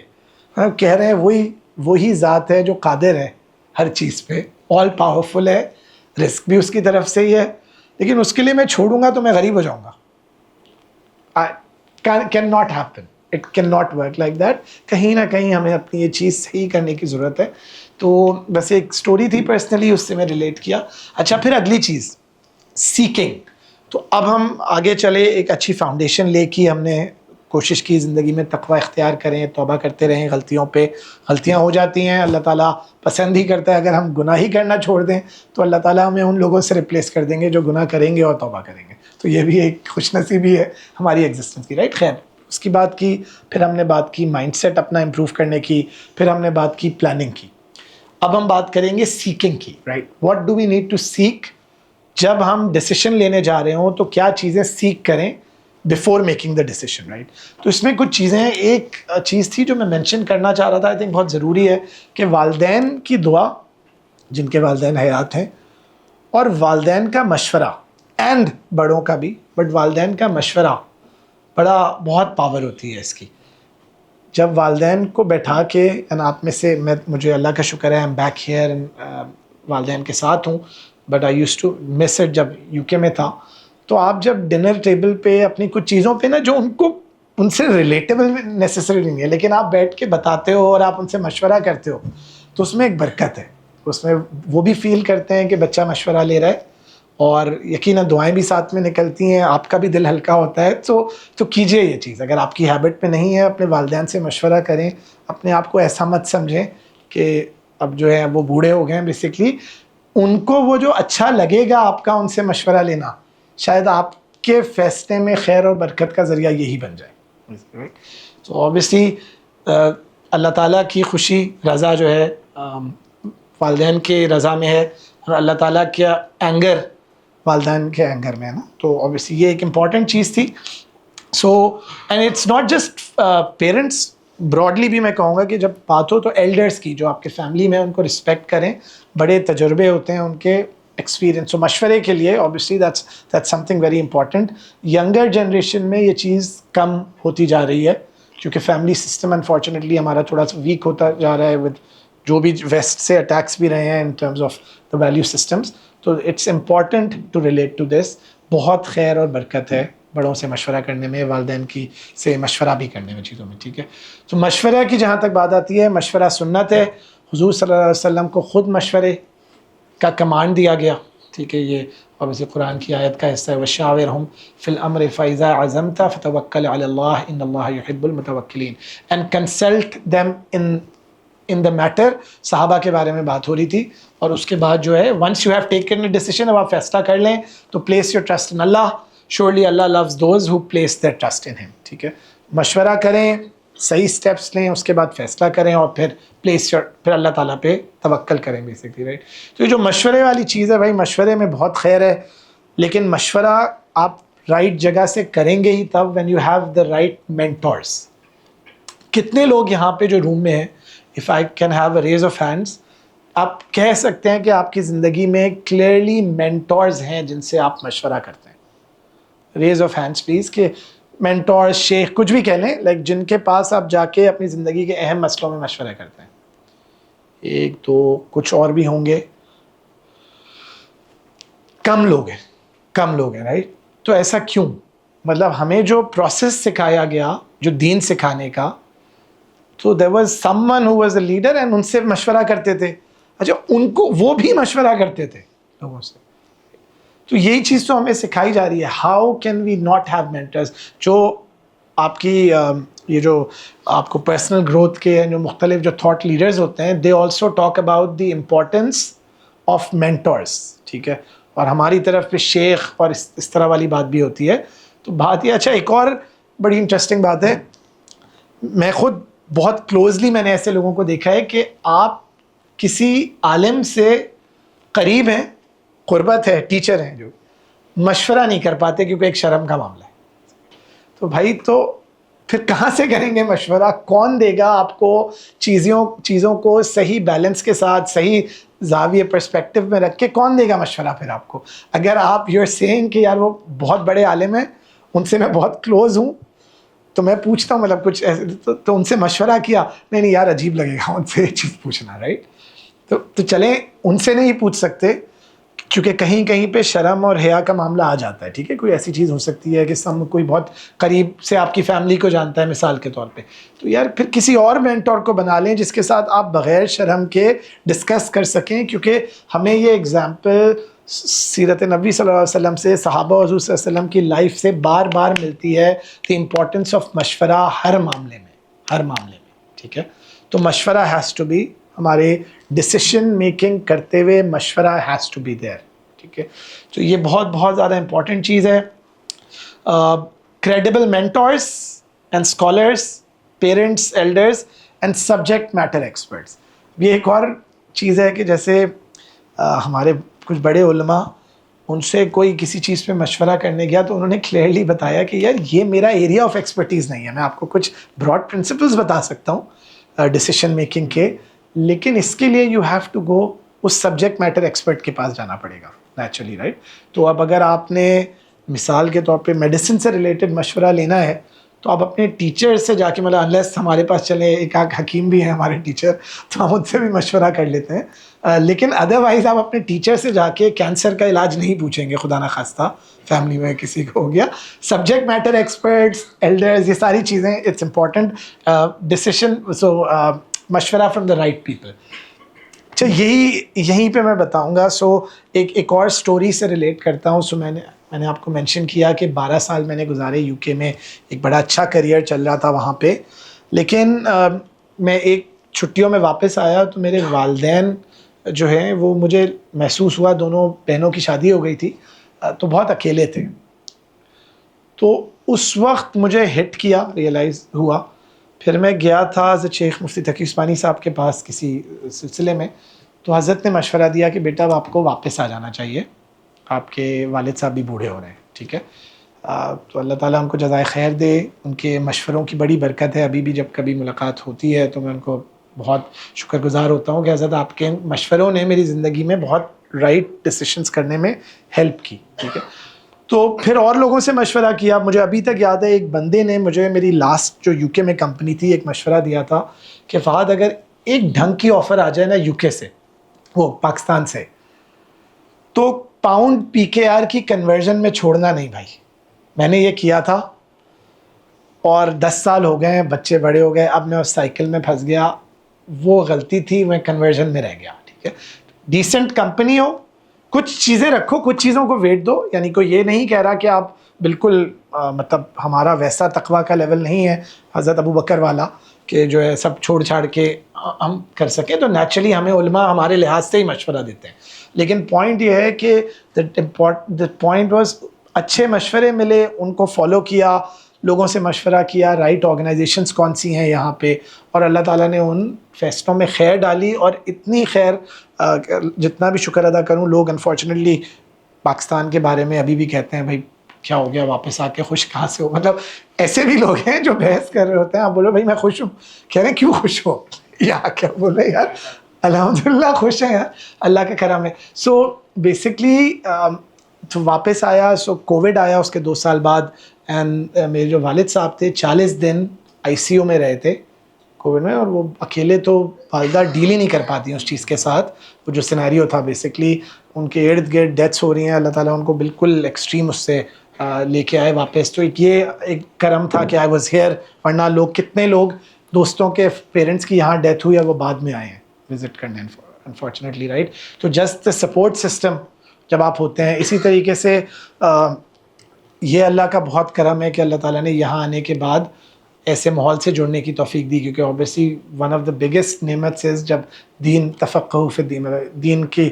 Speaker 1: ہم کہہ رہے ہیں وہی ذات ہے جو قادر ہے ہر چیز پہ, آل پاورفل ہے, رزق بھی اس کی طرف سے ہی ہے, لیکن اس کے لیے میں چھوڑوں گا تو میں غریب ہو جاؤں گا. Can not happen, it can not work like that. کہیں نہ کہیں ہمیں اپنی یہ چیز صحیح کرنے کی ضرورت ہے. تو بس ایک سٹوری تھی پرسنلی, اس سے میں ریلیٹ کیا. اچھا, پھر اگلی چیز سیکنگ. تو اب ہم آگے چلے, ایک اچھی فاؤنڈیشن لے کے ہم نے کوشش کی زندگی میں تقوی اختیار کریں, توبہ کرتے رہیں, غلطیاں ہو جاتی ہیں, اللہ تعالیٰ پسند ہی کرتا ہے. اگر ہم گناہ ہی کرنا چھوڑ دیں تو اللہ تعالیٰ ہمیں ان لوگوں سے ریپلیس کر دیں گے جو گناہ کریں گے اور توبہ کریں گے. تو یہ بھی ایک خوش نصیبی ہے ہماری ایگزسٹنس کی, رائٹ. خیر, اس کی بات کی, پھر ہم نے بات کی مائنڈ سیٹ اپنا امپروو کرنے کی, پھر ہم نے بات کی پلاننگ کی. اب ہم بات کریں گے سیکنگ کی, right. What do we need to seek? جب ہم ڈیسیشن لینے جا رہے ہوں تو کیا چیزیں سیکھ کریں before making the decision, right. تو اس میں کچھ چیزیں ہیں. ایک چیز تھی جو میں مینشن کرنا چاہ رہا تھا, آئی تھنک بہت ضروری ہے, کہ والدین کی دعا, جن کے والدین حیات ہیں, اور والدین کا مشورہ, اینڈ بڑوں کا بھی, بٹ والدین کا مشورہ بہت پاور ہوتی ہے اس کی. جب والدین کو بیٹھا کے, آپ میں سے مجھے اللہ کا شکر ہے, I'm back here, والدین کے ساتھ ہوں, but I use to miss it جب یو کے میں تھا. تو آپ جب ڈنر ٹیبل پہ اپنی کچھ چیزوں پہ نا, جو ان سے ریلیٹیبل نیسیسری نہیں ہے, لیکن آپ بیٹھ کے بتاتے ہو اور آپ ان سے مشورہ کرتے ہو, تو اس میں ایک برکت ہے. اس میں وہ بھی فیل کرتے ہیں کہ بچہ مشورہ لے رہا ہے, اور یقیناً دعائیں بھی ساتھ میں نکلتی ہیں, آپ کا بھی دل ہلکا ہوتا ہے. تو کیجئے یہ چیز. اگر آپ کی ہیبٹ پہ نہیں ہے, اپنے والدین سے مشورہ کریں. اپنے آپ کو ایسا مت سمجھیں کہ اب جو ہے وہ بوڑھے ہو گئے ہیں. بیسکلی ان کو وہ جو اچھا لگے گا آپ کا ان سے مشورہ لینا, شاید آپ کے فیصلے میں خیر اور برکت کا ذریعہ یہی بن جائے. تو اوبیسلی اللہ تعالیٰ کی خوشی, رضا جو ہے والدین کے رضا میں ہے, اور اللہ تعالیٰ کا اینگر والدین کے اینگر میں ہے نا. تو اوبیسلی یہ ایک امپورٹنٹ چیز تھی. So and it's not just parents, broadly بھی میں کہوں گا کہ جب بات ہو تو ایلڈرس کی, جو آپ کے فیملی میں, ان کو رسپیکٹ کریں. بڑے تجربے ہوتے ہیں ان کے ایکسپیرینس, و مشورے کے لیے obviously that's some thing very important. Younger generation میں یہ چیز کم ہوتی جا رہی ہے, کیونکہ فیملی سسٹم انفارچونیٹلی ہمارا تھوڑا سا ویک ہوتا جا رہا ہے, ود جو بھی ویسٹ سے اٹیکس بھی رہے ہیں in terms of the value systems. تو it's important to relate to this. بہت خیر اور برکت ہے بڑوں سے مشورہ کرنے میں, والدین کی سے مشورہ بھی کرنے میں چیزوں میں, ٹھیک ہے. تو مشورہ کی جہاں تک بات آتی ہے, مشورہ سنت ہے. حضور صلی اللہ علیہ وسلم کو خود مشورے کا کمانڈ دیا گیا, ٹھیک ہے. یہ اور اسی قرآن کی آیت کا حصہ ہے وَشَاوِرْهُمْ فِي الْأَمْرِ فَإِذَا عَزَمْتَ فَتَوَكَّلْ عَلَى اللَّهِ إِنَّ اللَّهَ يُحِبُّ الْمُتَوَكِّلِينَ and consult them in the matter. صحابہ کے بارے میں بات ہو رہی تھی. اور اس کے بعد جو ہے once you have taken a decision, اب آپ فیصلہ کر لیں تو place your trust in Allah. Surely Allah loves those who place their trust in him. ٹھیک ہے, مشورہ کریں, صحیح سٹیپس لیں, اس کے بعد فیصلہ کریں, اور پھر اللہ تعالیٰ پہ توکل کریں بیسکلی, رائٹ. تو یہ جو مشورے والی چیز ہے بھائی, مشورے میں بہت خیر ہے, لیکن مشورہ آپ رائٹ جگہ سے کریں گے ہی تب when you have the right mentors. کتنے لوگ یہاں پہ جو روم میں ہیں, if I can have a raise of hands, آپ کہہ سکتے ہیں کہ آپ کی زندگی میں کلیئرلی مینٹورز ہیں جن سے آپ مشورہ کرتے ہیں؟ ریز آف ہینڈس پلیز, کہ مینٹور, شیخ, کچھ بھی کہہ لیں, لائک جن کے پاس آپ جا کے اپنی زندگی کے اہم مسئلوں میں مشورہ کرتے ہیں. ایک دو, کچھ اور بھی ہوں گے, کم لوگ ہیں رائٹ. تو ایسا کیوں؟ مطلب ہمیں جو پروسیس سکھایا گیا جو دین سکھانے کا, تو there was someone who was a leader and ان سے مشورہ کرتے تھے. اچھا, ان کو وہ بھی مشورہ کرتے تھے لوگوں سے. تو یہی چیز تو ہمیں سکھائی جا رہی ہے. How can we not have mentors جو آپ کی یہ جو آپ کو پرسنل گروتھ کے جو مختلف جو تھاٹ لیڈرز ہوتے ہیں, they also talk about the importance of mentors. ٹھیک ہے, اور ہماری طرف پہ شیخ اور اس طرح والی بات بھی ہوتی ہے. تو بات یہ, اچھا ایک اور بڑی انٹرسٹنگ بات ہے, میں خود بہت کلوزلی میں نے ایسے لوگوں کو دیکھا ہے کہ آپ کسی عالم سے قریب ہیں, قربت ہے, ٹیچر ہیں, جو مشورہ نہیں کر پاتے کیونکہ ایک شرم کا معاملہ ہے. تو بھائی تو پھر کہاں سے کریں گے مشورہ؟ کون دے گا آپ کو چیزوں کو صحیح بیلنس کے ساتھ, صحیح زاویے پرسپیکٹو میں رکھ کے کون دے گا مشورہ پھر آپ کو؟ اگر آپ یو آر سیئنگ کہ یار وہ بہت بڑے عالم ہیں, ان سے میں بہت کلوز ہوں, تو میں پوچھتا ہوں مطلب کچھ ایسے تو ان سے مشورہ کیا, نہیں یار عجیب لگے گا ان سے یہ چیز پوچھنا, رائٹ. تو چلیں ان سے نہیں پوچھ سکتے کیونکہ کہیں پہ شرم اور حیا کا معاملہ آ جاتا ہے. ٹھیک ہے, کوئی ایسی چیز ہو سکتی ہے کہ کوئی بہت قریب سے آپ کی فیملی کو جانتا ہے مثال کے طور پہ, تو یار پھر کسی اور مینٹور کو بنا لیں جس کے ساتھ آپ بغیر شرم کے ڈسکس کر سکیں. کیونکہ ہمیں یہ ایگزامپل سیرت نبی صلی اللہ علیہ وسلم سے, صحابہ حضور صلی اللہ علیہ وسلم کی لائف سے بار بار ملتی ہے, دی امپورٹنس آف مشورہ ہر معاملے میں. ٹھیک ہے, تو مشورہ ہیز ٹو بی, ہمارے ڈسیشن میکنگ کرتے ہوئے مشورہ ہیز ٹو بی دیر. ٹھیک ہے, تو یہ بہت زیادہ امپورٹنٹ چیز ہے. Credible mentors and scholars, parents, elders and subject matter experts. یہ ایک اور چیز ہے کہ جیسے ہمارے کچھ بڑے علماء, ان سے کوئی کسی چیز پہ مشورہ کرنے گیا تو انہوں نے کلیئرلی بتایا کہ یار یہ میرا ایریا آف ایکسپرٹیز نہیں ہے. میں آپ کو کچھ براڈ پرنسپلز بتا سکتا ہوں ڈسیشن میکنگ کے, لیکن اس کے لیے یو ہیو ٹو گو, اس سبجیکٹ میٹر ایکسپرٹ کے پاس جانا پڑے گا نیچرلی, رائٹ. تو اب اگر آپ نے مثال کے طور پہ میڈیسن سے ریلیٹڈ مشورہ لینا ہے تو آپ اپنے ٹیچر سے جا کے, مطلب انلیس ہمارے پاس چلے ایک حکیم بھی ہیں ہمارے ٹیچر, تو ہم ان سے بھی مشورہ کر لیتے ہیں, لیکن ادروائز آپ اپنے ٹیچر سے جا کے کینسر کا علاج نہیں پوچھیں گے, خدا نخواستہ فیملی میں کسی کو ہو گیا. سبجیکٹ میٹر ایکسپرٹس, ایلڈرز, یہ ساری چیزیں اٹس امپورٹنٹ ڈسیشن, سو مشورہ فرام دا رائٹ پیپل. اچھا, یہیں پہ میں بتاؤں گا. سو ایک اور سٹوری سے ریلیٹ کرتا ہوں. سو میں نے آپ کو مینشن کیا کہ 12 سال میں نے گزارے یو کے میں, ایک بڑا اچھا کریئر چل رہا تھا وہاں پہ, لیکن میں ایک چھٹیوں میں واپس آیا تو میرے والدین جو ہیں وہ مجھے محسوس ہوا, دونوں بہنوں کی شادی ہو گئی تھی, تو بہت اکیلے تھے. تو اس وقت مجھے ہٹ کیا, ریئلائز ہوا. پھر میں گیا تھا حضرت شیخ مفتی تقی عثمانی صاحب کے پاس کسی سلسلے میں, تو حضرت نے مشورہ دیا کہ بیٹا اب آپ کو واپس آ جانا چاہیے, آپ کے والد صاحب بھی بوڑھے ہو رہے ہیں. ٹھیک ہے, تو اللہ تعالیٰ ان کو جزائے خیر دے, ان کے مشوروں کی بڑی برکت ہے. ابھی بھی جب کبھی ملاقات ہوتی ہے تو میں ان کو بہت شکر گزار ہوتا ہوں کہ حضرت آپ کے مشوروں نے میری زندگی میں بہت رائٹ ڈیسیشنز کرنے میں ہیلپ کی. ٹھیک ہے, تو پھر اور لوگوں سے مشورہ کیا. مجھے ابھی تک یاد ہے ایک بندے نے مجھے, میری لاسٹ جو یو کے میں کمپنی تھی, ایک مشورہ دیا تھا کہ فہد اگر ایک ڈھنگ کی آفر آ جائے نا یو کے سے, وہ پاکستان سے, تو پاؤنڈ پی کے آر کی کنورژن میں چھوڑنا نہیں بھائی. میں نے یہ کیا تھا اور 10 سال ہو گئے ہیں, بچے بڑے ہو گئے, اب میں اس سائیکل میں پھنس گیا. وہ غلطی تھی, میں کنورژن میں رہ گیا. ٹھیک ہے, ڈیسنٹ کمپنی ہو, کچھ چیزیں رکھو, کچھ چیزوں کو ویٹ دو. یعنی کوئی یہ نہیں کہہ رہا کہ آپ بالکل مطلب ہمارا ویسا تقویٰ کا لیول نہیں ہے حضرت ابو بکر والا کہ جو ہے سب چھوڑ چھاڑ کے ہم کر سکیں. تو نیچرلی ہمیں علماء ہمارے لحاظ سے ہی مشورہ دیتے ہیں. لیکن پوائنٹ یہ ہے کہ the point was اچھے مشورے ملے, ان کو فالو کیا, لوگوں سے مشورہ کیا, رائٹ آرگنائزیشنس کون سی ہیں یہاں پہ, اور اللہ تعالیٰ نے ان فیصلوں میں خیر ڈالی. اور اتنی خیر, جتنا بھی شکر ادا کروں, لوگ انفارچونیٹلی پاکستان کے بارے میں ابھی بھی کہتے ہیں بھائی کیا ہو گیا واپس آ کے خوش کہاں سے ہو. مطلب ایسے بھی لوگ ہیں جو بحث کر رہے ہوتے ہیں, آپ بولو بھائی میں خوش ہوں, کہہ رہے ہیں کیوں خوش ہو, یا کیا بولے یار الحمدللہ خوش ہیں یار, اللہ کا کرم ہے. سو بیسکلی تو واپس آیا, سو کووڈ آیا اس کے 2 سال بعد. اینڈ میرے جو والد صاحب تھے 40 دن آئی سی یو میں رہے تھے کووڈ میں, اور وہ اکیلے تو والدہ ڈیل ہی نہیں کر پاتی ہیں اس چیز کے ساتھ. وہ جو سینیریو تھا بیسکلی ان کے ارد گرد ڈیتھس ہو رہی ہیں, اللہ تعالیٰ ان کو بالکل ایکسٹریم اس سے لے کے آئے واپس. تو یہ ایک کرم تھا کہ آئی واز ہیئر, ورنہ لوگ کتنے لوگ دوستوں کے پیرنٹس کی یہاں ڈیتھ ہوئی ہے وہ بعد میں آئے ہیں وزٹ کرنے انفارچونیٹلی, رائٹ. تو جسٹ سپورٹ سسٹم جب آپ ہوتے ہیں, اسی طریقے سے یہ اللہ کا بہت کرم ہے کہ اللہ تعالیٰ نے یہاں آنے کے بعد ایسے ماحول سے جڑنے کی توفیق دی, کیونکہ obviously one of the biggest نعمت از جب دین تفقہ فی الدین, دین کی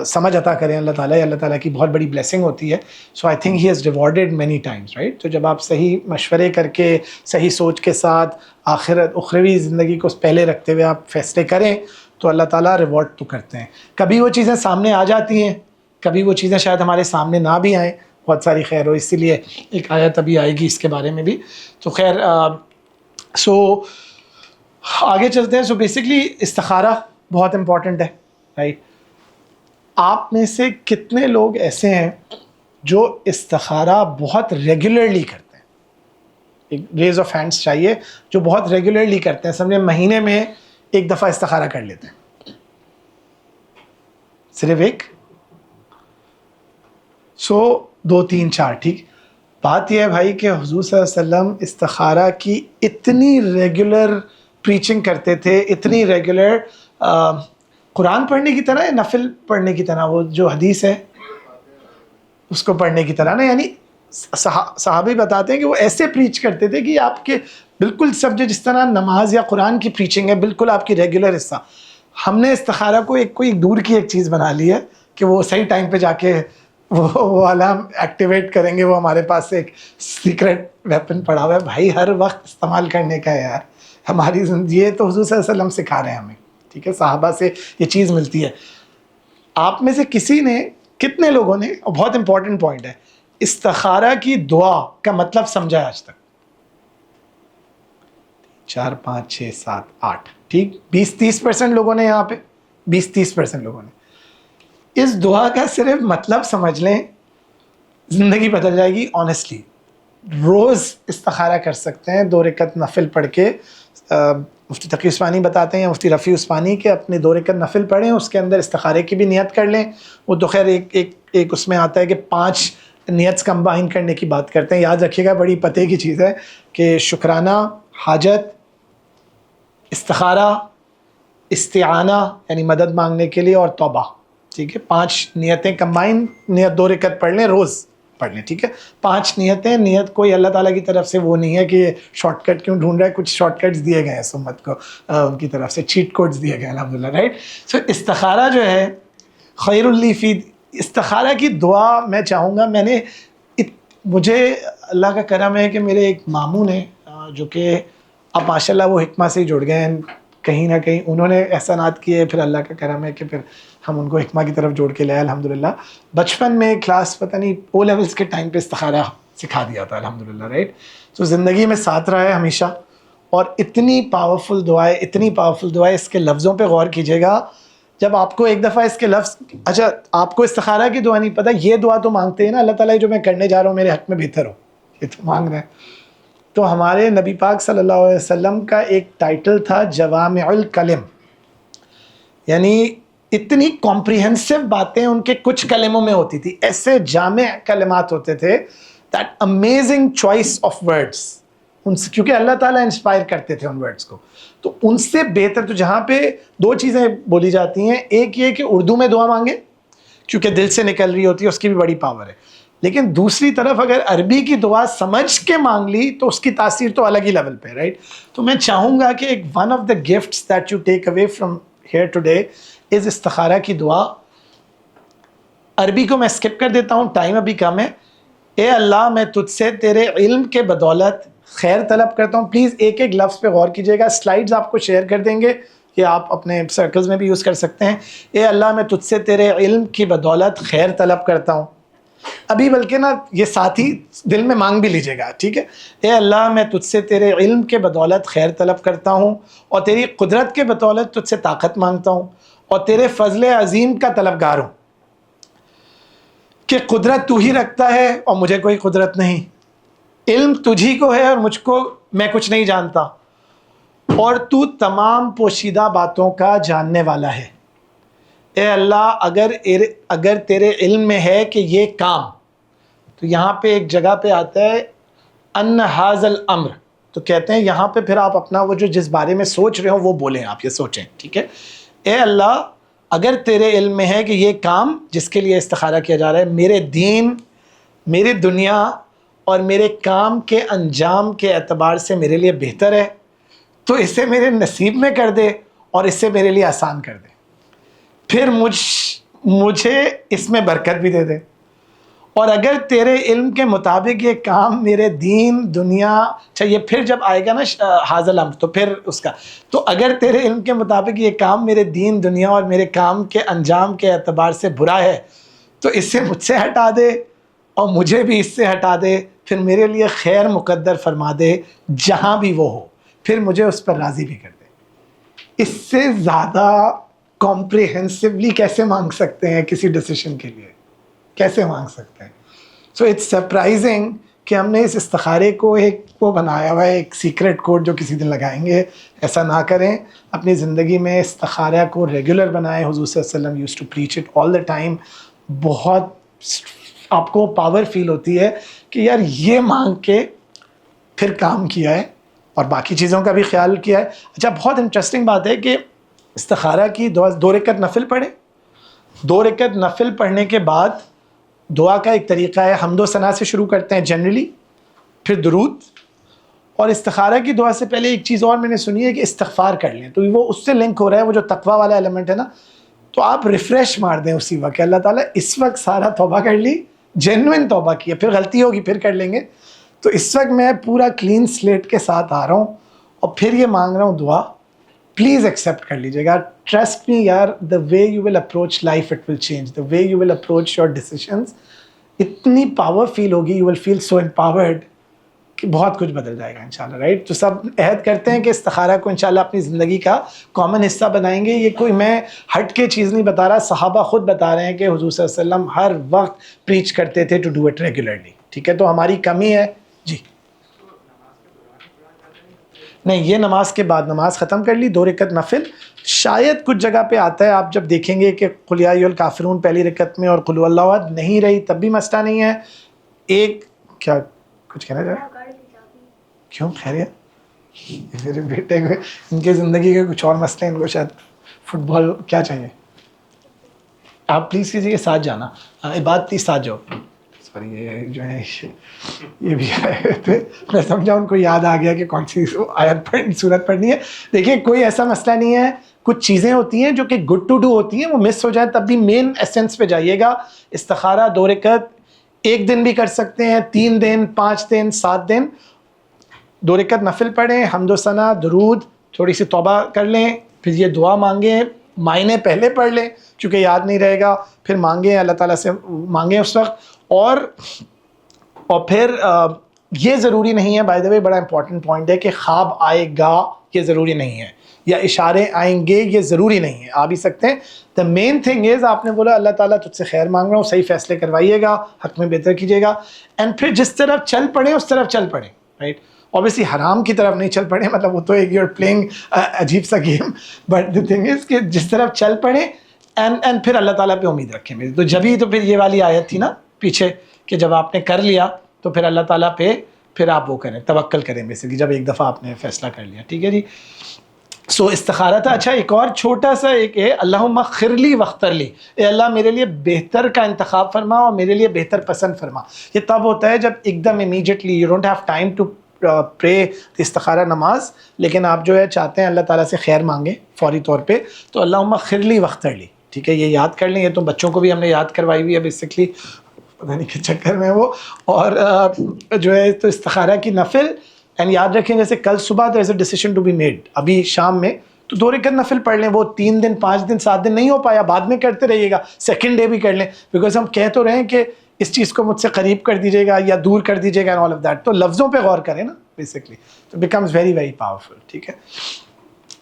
Speaker 1: سمجھ عطا کریں اللہ تعالیٰ, اللہ تعالیٰ کی بہت بڑی بلیسنگ ہوتی ہے. So I think he has rewarded many times, right. تو جب آپ صحیح مشورے کر کے صحیح سوچ کے ساتھ آخرت اخروی زندگی کو پہلے رکھتے ہوئے آپ فیصلے کریں تو اللہ تعالیٰ ریوارڈ تو کرتے ہیں. کبھی وہ چیزیں سامنے آ جاتی ہیں, کبھی وہ چیزیں شاید ہمارے سامنے نہ بھی آئیں, بہت ساری خیر ہو, اسی لیے ایک آیت ابھی آئے گی اس کے بارے میں بھی. تو خیر سو آگے چلتے ہیں. سو بیسکلی استخارہ بہت امپورٹنٹ ہے, رائٹ. آپ میں سے کتنے لوگ ایسے ہیں جو استخارہ بہت ریگولرلی کرتے ہیں؟ ایک ریز آف ہینڈس چاہیے جو بہت ریگولرلی کرتے ہیں. سمجھے مہینے میں 1 دفعہ استخارہ کر لیتے ہیں, صرف ایک. سو 2 3 4, ٹھیک. بات یہ ہے بھائی کہ حضور صلی اللہ علیہ وسلم استخارہ کی اتنی ریگولر پریچنگ کرتے تھے, اتنی ریگولر, قرآن پڑھنے کی طرح یا نفل پڑھنے کی طرح, وہ جو حدیث ہے اس کو پڑھنے کی طرح نا. یعنی صحابی بتاتے ہیں کہ وہ ایسے پریچ کرتے تھے کہ آپ کے بالکل سب جس طرح نماز یا قرآن کی پریچنگ ہے بالکل آپ کی ریگولر حصہ. ہم نے استخارہ کو کوئی دور کی ایک چیز بنا لی ہے کہ وہ صحیح ٹائم پہ جا کے وہ الارم ایکٹیویٹ کریں گے, وہ ہمارے پاس ایک سیکرٹ ویپن پڑا ہوا ہے بھائی, ہر وقت استعمال کرنے کا ہے یار. ہماری زندگی, یہ تو حضور صلی اللہ علیہ وسلم سکھا رہے ہیں ہمیں, ٹھیک ہے, صحابہ سے یہ چیز ملتی ہے. آپ میں سے کسی نے, کتنے لوگوں نے, اور بہت امپورٹنٹ پوائنٹ ہے, استخارہ کی دعا کا مطلب سمجھا ہے آج تک؟ 4 5 6 7 8, ٹھیک, 20-30% لوگوں نے یہاں پہ, 20-30% لوگوں نے. اس دعا کا صرف مطلب سمجھ لیں, زندگی بدل جائے گی. آنیسٹلی روز استخارہ کر سکتے ہیں 2 رکعت نفل پڑھ کے. مفتی تقی عثمانی بتاتے ہیں, مفتی رفیع عثمانی, کہ اپنے 2 رکعت نفل پڑھیں, اس کے اندر استخارے کی بھی نیت کر لیں. وہ تو خیر ایک اس میں آتا ہے کہ 5 نیتس کمبائن کرنے کی بات کرتے ہیں. یاد رکھیے گا, بڑی پتے کی چیز ہے کہ شکرانہ, حاجت, استخارہ, استعانہ یعنی مدد مانگنے کے لیے, اور توبہ, ٹھیک ہے. 5 نیتیں کمبائن, نیت 2 رکعت پڑھ لیں, روز پڑھ لیں, ٹھیک ہے. 5 نیتیں, نیت کوئی اللہ تعالیٰ کی طرف سے وہ نہیں ہے کہ شارٹ کٹ کیوں ڈھونڈ رہا ہے, کچھ شارٹ کٹس دیے گئے ہیں سمت کو, ان کی طرف سے چیٹ کوڈز دیے گئے ہیں الحمدللہ, رائٹ. سو استخارہ جو ہے خیر اللی فی, استخارہ کی دعا میں چاہوں گا, مجھے اللہ کا کرم ہے کہ میرے ایک ماموں نے, جو کہ اب ماشاء اللہ وہ حکمہ سے ہی جڑ گئے ہیں, کہیں نہ کہیں انہوں نے احسانات کیے, پھر اللہ کا کرم ہے کہ پھر ہم ان کو حکمہ کی طرف جوڑ کے لائے الحمدللہ. بچپن میں کلاس پتہ نہیں او لیولس کے ٹائم پہ استخارہ سکھا دیا تھا الحمدللہ, رائٹ. تو زندگی میں ساتھ رہا ہے ہمیشہ, اور اتنی پاورفل دعائیں, اتنی پاورفل دعائیں. اس کے لفظوں پہ غور کیجیے گا, جب آپ کو ایک دفعہ اس کے لفظ, اچھا آپ کو استخارہ کی دعا نہیں پتہ, یہ دعا تو مانگتے ہیں نا, اللہ تعالیٰ جو میں کرنے جا رہا ہوں میرے حق میں بہتر ہو, یہ تو مانگ رہے ہیں. تو ہمارے نبی پاک صلی اللہ علیہ وسلم کا ایک ٹائٹل تھا جوامع الکلم, یعنی اتنی کمپریہنسو باتیں ان کے کچھ کلموں میں ہوتی تھی, ایسے جامع کلمات ہوتے تھے, that amazing choice of words, ان سے, کیونکہ اللہ تعالیٰ انسپائر کرتے تھے ان ورڈس کو. تو ان سے بہتر, تو جہاں پہ 2 چیزیں بولی جاتی ہیں, ایک یہ کہ اردو میں دعا مانگے, کیونکہ دل سے نکل رہی ہوتی ہے، اس کی بھی بڑی پاور ہے. لیکن دوسری طرف اگر عربی کی دعا سمجھ کے مانگ لی تو اس کی تاثیر تو الگ ہی لیول پہ، رائٹ. تو میں چاہوں گا کہ ایک one of the gifts that you take away from here today is استخارہ کی دعا. عربی کو میں اسکپ کر دیتا ہوں، ٹائم ابھی کم ہے. اے اللہ میں تجھ سے تیرے علم کے بدولت خیر طلب کرتا ہوں. پلیز ایک ایک لفظ پہ غور کیجیے گا، سلائیڈز آپ کو شیئر کر دیں گے، یہ آپ اپنے سرکلز میں بھی یوز کر سکتے ہیں. اے اللہ میں تجھ سے تیرے علم کی بدولت خیر طلب کرتا ہوں. ابھی بلکہ نا یہ ساتھ ہی دل میں مانگ بھی لیجیے گا، ٹھیک ہے. اے اللہ میں تجھ سے تیرے علم کے بدولت خیر طلب کرتا ہوں، اور تیری قدرت کے بدولت تجھ سے طاقت مانگتا ہوں، اور تیرے فضل عظیم کا طلبگار ہوں کہ قدرت تو ہی رکھتا ہے اور مجھے کوئی قدرت نہیں، علم تجھی کو ہے اور مجھ کو میں کچھ نہیں جانتا، اور تو تمام پوشیدہ باتوں کا جاننے والا ہے. اے اللہ اگر تیرے علم میں ہے کہ یہ کام، تو یہاں پہ ایک جگہ پہ آتا ہے ان ھذا الامر، تو کہتے ہیں یہاں پہ پھر آپ اپنا وہ جو جس بارے میں سوچ رہے ہو وہ بولیں، آپ یہ سوچیں، ٹھیک ہے. اے اللہ اگر تیرے علم میں ہے کہ یہ کام جس کے لیے استخارہ کیا جا رہا ہے میرے دین، میری دنیا اور میرے کام کے انجام کے اعتبار سے میرے لیے بہتر ہے، تو اسے میرے نصیب میں کر دے اور اسے میرے لیے آسان کر دے. پھر مجھے اس میں برکت بھی دے دے. اور اگر تیرے علم کے مطابق یہ کام میرے دین دنیا، چاہیے پھر جب آئے گا نا ھذا الامر تو پھر اس کا، تو اگر تیرے علم کے مطابق یہ کام میرے دین دنیا اور میرے کام کے انجام کے اعتبار سے برا ہے، تو اس سے مجھ سے ہٹا دے اور مجھے بھی اس سے ہٹا دے. پھر میرے لیے خیر مقدر فرما دے جہاں بھی وہ ہو، پھر مجھے اس پر راضی بھی کر دے. اس سے زیادہ کمپریہنسولی کیسے مانگ سکتے ہیں کسی ڈیسیشن کے لیے؟ کیسے مانگ سکتے ہیں؟ سو اٹس سرپرائزنگ کہ ہم نے اس استخارے کو ایک وہ بنایا ہوا ہے، ایک سیکرٹ کوڈ جو کسی دن لگائیں گے. ایسا نہ کریں، اپنی زندگی میں استخارہ کو ریگولر بنائیں. حضور صلی اللہ علیہ وسلم use to preach it all the time. بہت آپ کو پاور فیل ہوتی ہے کہ یار یہ مانگ کے پھر کام کیا ہے اور باقی چیزوں کا بھی خیال کیا ہے. اچھا، بہت انٹرسٹنگ بات ہے کہ استخارہ کی دعا 2 رکعت نفل پڑھیں. 2 رکعت نفل پڑھنے کے بعد دعا کا ایک طریقہ ہے، حمد و ثنا سے شروع کرتے ہیں جنرلی، پھر درود. اور استخارہ کی دعا سے پہلے ایک چیز اور میں نے سنی ہے کہ استغفار کر لیں، تو وہ اس سے لنک ہو رہا ہے، وہ جو تقوی والا ایلیمنٹ ہے نا، تو آپ ریفریش مار دیں اسی وقت کہ اللہ تعالیٰ اس وقت سارا توبہ کر لی، جینوئن توبہ کی ہے، پھر غلطی ہوگی پھر کر لیں گے، تو اس وقت میں پورا کلین سلیٹ کے ساتھ آ رہا ہوں اور پھر یہ مانگ رہا ہوں دعا. پلیز ایکسیپٹ کر لیجیے گا. ٹرسٹ می یار، the way you will approach life it will change, the way you will approach your decisions اتنی پاور فیل ہوگی، you will feel so empowered کہ بہت کچھ بدل جائے گا انشاءاللہ، رائٹ. تو سب عہد کرتے ہیں کہ استخارہ کو انشاءاللہ اپنی زندگی کا کامن حصہ بنائیں گے. یہ کوئی میں ہٹ کے چیز نہیں بتا رہا، صحابہ خود بتا رہے ہیں کہ حضور صلی اللہ علیہ وسلم ہر وقت پریچ کرتے تھے ٹو ڈو اٹ ریگولرلی، ٹھیک ہے. تو ہماری کمی ہے جی. نہیں، یہ نماز کے بعد نماز ختم کر لی، 2 رکعت نفل. شاید کچھ جگہ پہ آتا ہے، آپ جب دیکھیں گے کہ قل یا ایھا الکافرون پہلی رکعت میں اور قل ھو اللہ احد نہیں رہی تب بھی مسئلہ نہیں ہے. ایک کیا کچھ کہنا چاہیں؟ کیوں خیریت؟ میرے بیٹے کو ان کے زندگی کے کچھ اور مسئلے، ان کو شاید فٹ بال کیا چاہیے. آپ پلیز کیجیے ساتھ جانا، عبادت تھی ساتھ جاؤ. یہ جو ہے یہ بھی آئے تھے، میں سمجھا ان کو یاد آ گیا کہ کون سی آیت پڑھنی، سورت پڑھنی ہے. دیکھیں کوئی ایسا مسئلہ نہیں ہے، کچھ چیزیں ہوتی ہیں جو کہ گڈ ٹو ڈو ہوتی ہیں، وہ مس ہو جائے تب بھی مین ایسنس پہ جائیے گا. استخارہ 2 رکعت 1 دن بھی کر سکتے ہیں، 3 دن، 5 دن، 7 دن. 2 رکعت نفل پڑھیں، حمد و ثنا، درود، تھوڑی سی توبہ کر لیں، پھر یہ دعا مانگیں. معنی پہلے پڑھ لیں کیونکہ یاد نہیں رہے گا، پھر مانگیں اللہ تعالیٰ سے، مانگیں اس وقت. اور پھر یہ ضروری نہیں ہے، بائی دا وے بڑا امپورٹنٹ پوائنٹ ہے کہ خواب آئے گا یہ ضروری نہیں ہے، یا اشارے آئیں گے یہ ضروری نہیں ہے، آ بھی سکتے ہیں. دا مین تھنگ از آپ نے بولا اللہ تعالیٰ تجھ سے خیر مانگ رہا ہوں، صحیح فیصلے کروائیے گا، حق میں بہتر کیجیے گا. اینڈ پھر جس طرف چل پڑیں اس طرف چل پڑیں، رائٹ. اوبیسلی حرام کی طرف نہیں چل پڑیں، مطلب وہ تو ایک یو آر پلینگ عجیب سا game, but the thing is کہ جس طرف چل پڑیں اینڈ پھر اللہ تعالیٰ پہ امید رکھیں. تو جبھی تو پھر یہ والی آیت تھی نا پیچھے کہ جب آپ نے کر لیا تو پھر اللہ تعالیٰ پہ پھر آپ وہ کریں، توکل کریں بیسیکلی، جب ایک دفعہ آپ نے فیصلہ کر لیا. ٹھیک ہے جی. سو استخارہ تھا. اچھا ایک اور چھوٹا سا ایک ہے اللہم خرلی وختر لی, اے اللہ میرے لیے بہتر کا انتخاب فرما اور میرے لیے بہتر پسند فرما. یہ تب ہوتا ہے جب ایک دم immediately you don't have time to pray استخارہ نماز, لیکن آپ جو ہے چاہتے ہیں اللہ تعالیٰ سے خیر مانگیں فوری طور پہ, تو اللہم خرلی وختر لی. ٹھیک ہے, یہ یاد کر لیں, یہ تو بچوں کو بھی ہم نے یاد کروائی ہوئی ہے بیسکلی, پتہ نہیں کس چکر میں وہ. اور جو ہے تو استخارہ کی نفل, اینڈ یاد رکھیں جیسے کل صبح there is a decision to be made, ابھی شام میں تو 2 رکعت نفل پڑھ لیں. وہ 3 دن 5 دن 7 دن نہیں ہو پایا, بعد میں کرتے رہیے گا, سیکنڈ ڈے بھی کر لیں, بیکاز ہم کہہ تو رہے ہیں کہ اس چیز کو مجھ سے قریب کر دیجیے گا یا دور کر دیجیے گا اینڈ آل آف دیٹ. تو لفظوں پہ غور کریں نا بیسکلی, تو بیکمز ویری ویری پاورفل. ٹھیک ہے,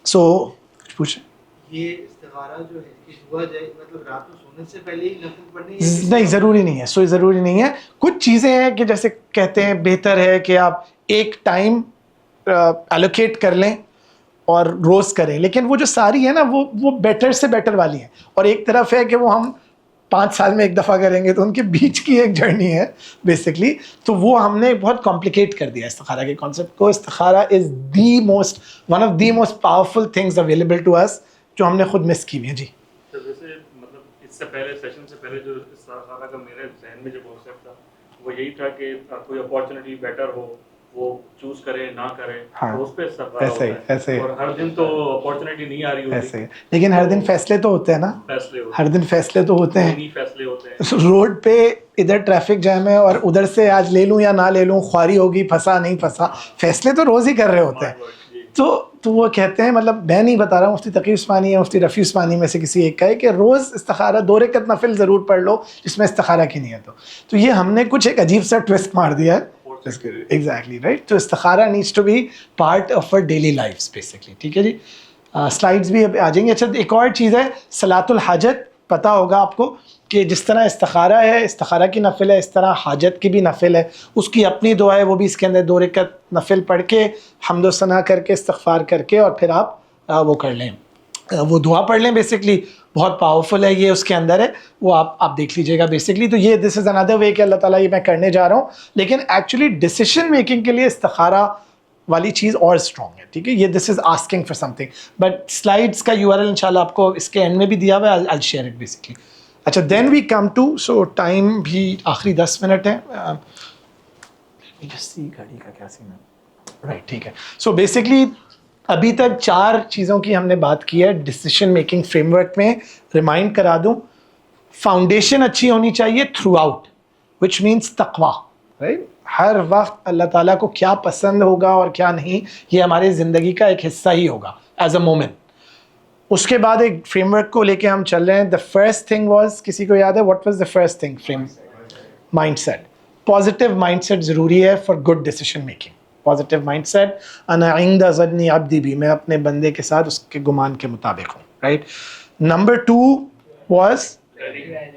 Speaker 1: سو کچھ پوچھیں.
Speaker 2: یہ استخارہ جو ہے کہ ہوا جائے مطلب رات کو سونے سے پہلے ہی نفل پڑھنی ہے؟
Speaker 1: نہیں ضروری نہیں ہے, سو ضروری نہیں ہے. کچھ چیزیں ہیں کہ جیسے کہتے ہیں بہتر ہے کہ آپ ایک ٹائم الوکیٹ کر لیں اور روز کریں, لیکن وہ جو ساری ہے نا وہ بیٹر سے بیٹر والی ہیں. اور ایک طرف ہے کہ وہ ہم 5 سال میں ایک دفعہ کریں گے, تو ان کے بیچ کی ایک جرنی ہے بیسکلی. تو وہ ہم نے بہت کمپلیکیٹ کر دیا استخارہ کے کانسیپٹ کو. استخارہ is one of the most powerful things available to us, جو ہم نے خود مس کی ہوئی ہیں. جی
Speaker 3: ویسے مطلب اس سے پہلے سیشن سے پہلے جو استخارہ کا میرے ذہن میں جو کانسیپٹ تھا وہ یہی تھا کہ کوئی اپارچونیٹی بیٹر ہو وہ چوز کرے نہ کرے, تو اس پہ استخارہ ہوتا ہے.
Speaker 1: ایسے
Speaker 3: اور ہر دن تو اپارچونیٹی نہیں آ رہی ہوتی,
Speaker 1: ایسے, لیکن ہر دن فیصلے تو ہوتے ہیں نا,
Speaker 3: فیصلے ہوتے
Speaker 1: ہر دن فیصلے تو ہوتے ہیں.
Speaker 3: ہیں, فیصلے ہوتے ہیں.
Speaker 1: روڈ پہ ادھر ٹریفک جام ہے اور ادھر سے آج لے لوں یا نہ لے لوں, خواری ہوگی, پھنسا نہیں پھنسا, فیصلے تو روز ہی کر رہے ہوتے ہیں. تو وہ کہتے ہیں, مطلب میں نہیں بتا رہا ہوں, مفتی تقی عثمانی یا مفتی رفیع عثمانی میں سے کسی ایک کا ہے کہ روز استخارہ 2 رکعت نفل ضرور پڑھ لو جس میں استخارہ کی نیت ہو. تو یہ ہم نے کچھ ایک عجیب سا ٹویسٹ مار دیا ہے. Exactly right. تو استخارہ needs to be part of our daily lifes basically. ٹھیک ہے جی, سلائڈس بھی آ جائیں گے. اچھا ایک اور چیز ہے صلاۃ الحاجت, پتہ ہوگا آپ کو کہ جس طرح استخارہ ہے, استخارہ کی نفل ہے, اس طرح حاجت کی بھی نفل ہے. اس کی اپنی دعا ہے, وہ بھی اس کے اندر 2 رکعت نفل پڑھ کے حمد و ثنا کر کے استغفار کر کے اور پھر آپ وہ کر لیں, وہ دعا پڑھ لیں. بیسکلی بہت پاورفل ہے یہ, اس کے اندر ہے وہ, آپ دیکھ لیجیے گا بیسکلی. تو یہ دس از اندر وے کہ اللہ تعالیٰ یہ میں کرنے جا رہا ہوں, لیکن ایکچولی ڈیسیشن میکنگ کے لیے استخارہ والی چیز اور اسٹرانگ ہے. ٹھیک ہے, یہ this is asking for something. But slides کا URL انشاءاللہ آپ کو اس کے اینڈ میں بھی دیا ہوا ہے, آئی شیئر اٹ بیسکلی. اچھا دین وی کم ٹو, سو ٹائم بھی آخری 10 منٹ ہے. گاڑی کا کیا سین ہے, رائٹ ٹھیک ہے. سو بیسکلی ابھی تک 4 چیزوں کی ہم نے بات کی ہے ڈیسیشن میکنگ فریم ورک میں. ریمائنڈ کرا دوں, فاؤنڈیشن اچھی ہونی چاہیے تھرو آؤٹ, وچ مینس تقویٰ, رائٹ. ہر وقت اللہ تعالیٰ کو کیا پسند ہوگا اور کیا نہیں, یہ ہماری زندگی کا ایک حصہ ہی ہوگا ایز اے مومن. اس کے بعد ایک فریم ورک کو لے کے ہم چل رہے ہیں. دا فرسٹ تھنگ واز, کسی کو یاد ہے what was the first thing? Frame mindset. Positive mindset ضروری ہے for good decision making. Positive mindset, انا عند ظن عبدی بھی, میں اپنے بندے کے ساتھ اس کے گمان کے مطابق ہوں, right. Number 2 was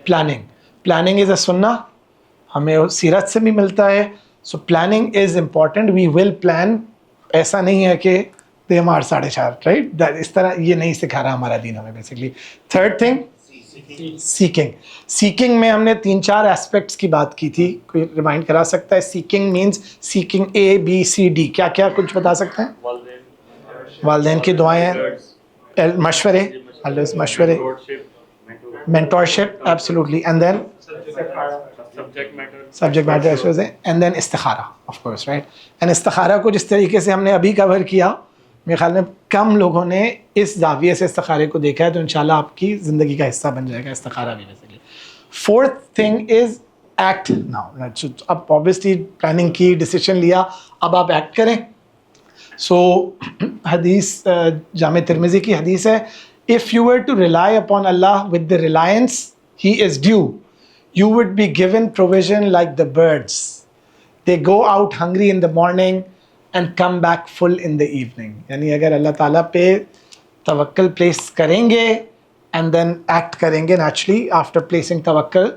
Speaker 1: planning. Planning is a سنہ, ہمیں سیرت سے بھی ملتا ہے. So planning is important, we will plan. ایسا نہیں ہے کہ دے مار 4.5, رائٹ, اس طرح یہ نہیں سکھا رہا ہمارا دین ہمیں basically. Third thing seeking. Seeking میں ہم نے 3-4 ایسپیکٹس کی بات کی تھی, کوئی ریمائنڈ کرا سکتا ہے؟ سیکنگ مینس سیکنگ ABCD, کیا کیا کچھ بتا سکتے ہیں؟ والدین کی دعائیں, مشورے, مشورے, mentorship, absolutely, and then subject matter, and then استخارہ آف کورس, رائٹ. اینڈ استخارہ کو جس طریقے سے ہم نے ابھی کور کیا, میرے خیال میں کم لوگوں نے اس زاویے سے استخارے کو دیکھا ہے, تو انشاءاللہ آپ کی زندگی کا حصہ بن جائے گا استخارہ بھی basically. Fourth thing is act now. اب آبویسلی پلاننگ کی, ڈیسیشن لیا, اب آپ ایکٹ کریں. سو حدیث جامع ترمذی کی حدیث ہے, if you were to rely upon Allah with the reliance he is due, you would be given provision like the birds. They go out hungry in the morning and come back full in the evening. یعنی اگر اللہ تعالیٰ پہ توکل place کریں گے and then act کریں گے naturally after placing توکل,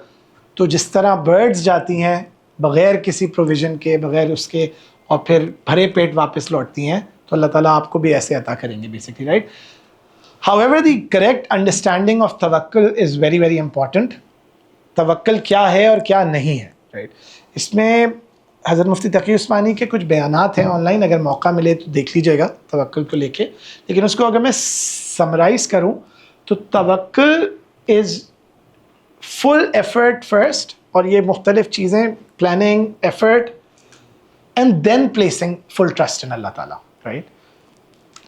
Speaker 1: تو جس طرح برڈز جاتی ہیں بغیر کسی پروویژن کے, بغیر اس کے, اور پھر بھرے پیٹ واپس لوٹتی ہیں, تو اللہ تعالیٰ آپ کو بھی ایسے عطا کریں گے basically, right. However, the correct understanding of tawakkul is very very important. توکل کیا ہے اور کیا نہیں ہے, رائٹ. اس میں حضرت مفتی تقی عثمانی کے کچھ بیانات ہیں آن لائن, اگر موقع ملے تو دیکھ لیجیے گا توکل کو لے کے. لیکن اس کو اگر میں سمرائز کروں تو توکل از فل ایفرٹ فرسٹ, اور یہ مختلف چیزیں planning, effort, and then placing full trust in اللہ تعالیٰ, رائٹ.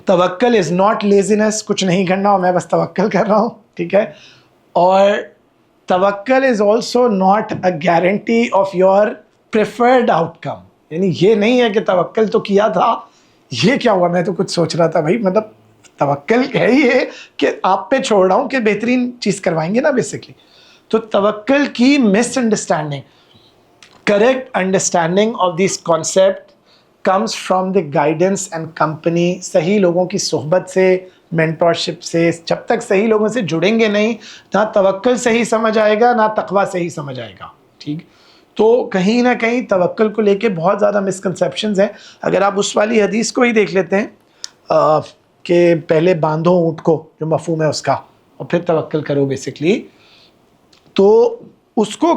Speaker 1: توکل از ناٹ لیزینس, کچھ نہیں کرنا اور میں بس توکل کر رہا ہوں, ٹھیک ہے. اور توکل is also not a guarantee of your preferred out کم. یعنی یہ نہیں ہے کہ توکل تو کیا تھا, یہ کیا ہوا, میں تو کچھ سوچ رہا تھا بھائی, مطلب توکل ہے یہ کہ آپ پہ چھوڑ رہا ہوں کہ بہترین چیز کروائیں گے نا بیسکلی. تو توکل کی misunderstanding, correct understanding of this concept comes from the guidance and company. صحیح لوگوں کی صحبت سے, مینٹورشپ سے. جب تک صحیح لوگوں سے جڑیں گے نہیں, نہ توکل صحیح سمجھ آئے گا, نہ تقویٰ صحیح سمجھ آئے گا, ٹھیک. تو کہیں نہ کہیں توکل کو لے کے بہت زیادہ مسکنسیپشنز ہیں. اگر آپ اس والی حدیث کو ہی دیکھ لیتے ہیں کہ پہلے باندھو اونٹ کو, جو مفہوم ہے اس کا, اور پھر توکل کرو بیسکلی, تو اس کو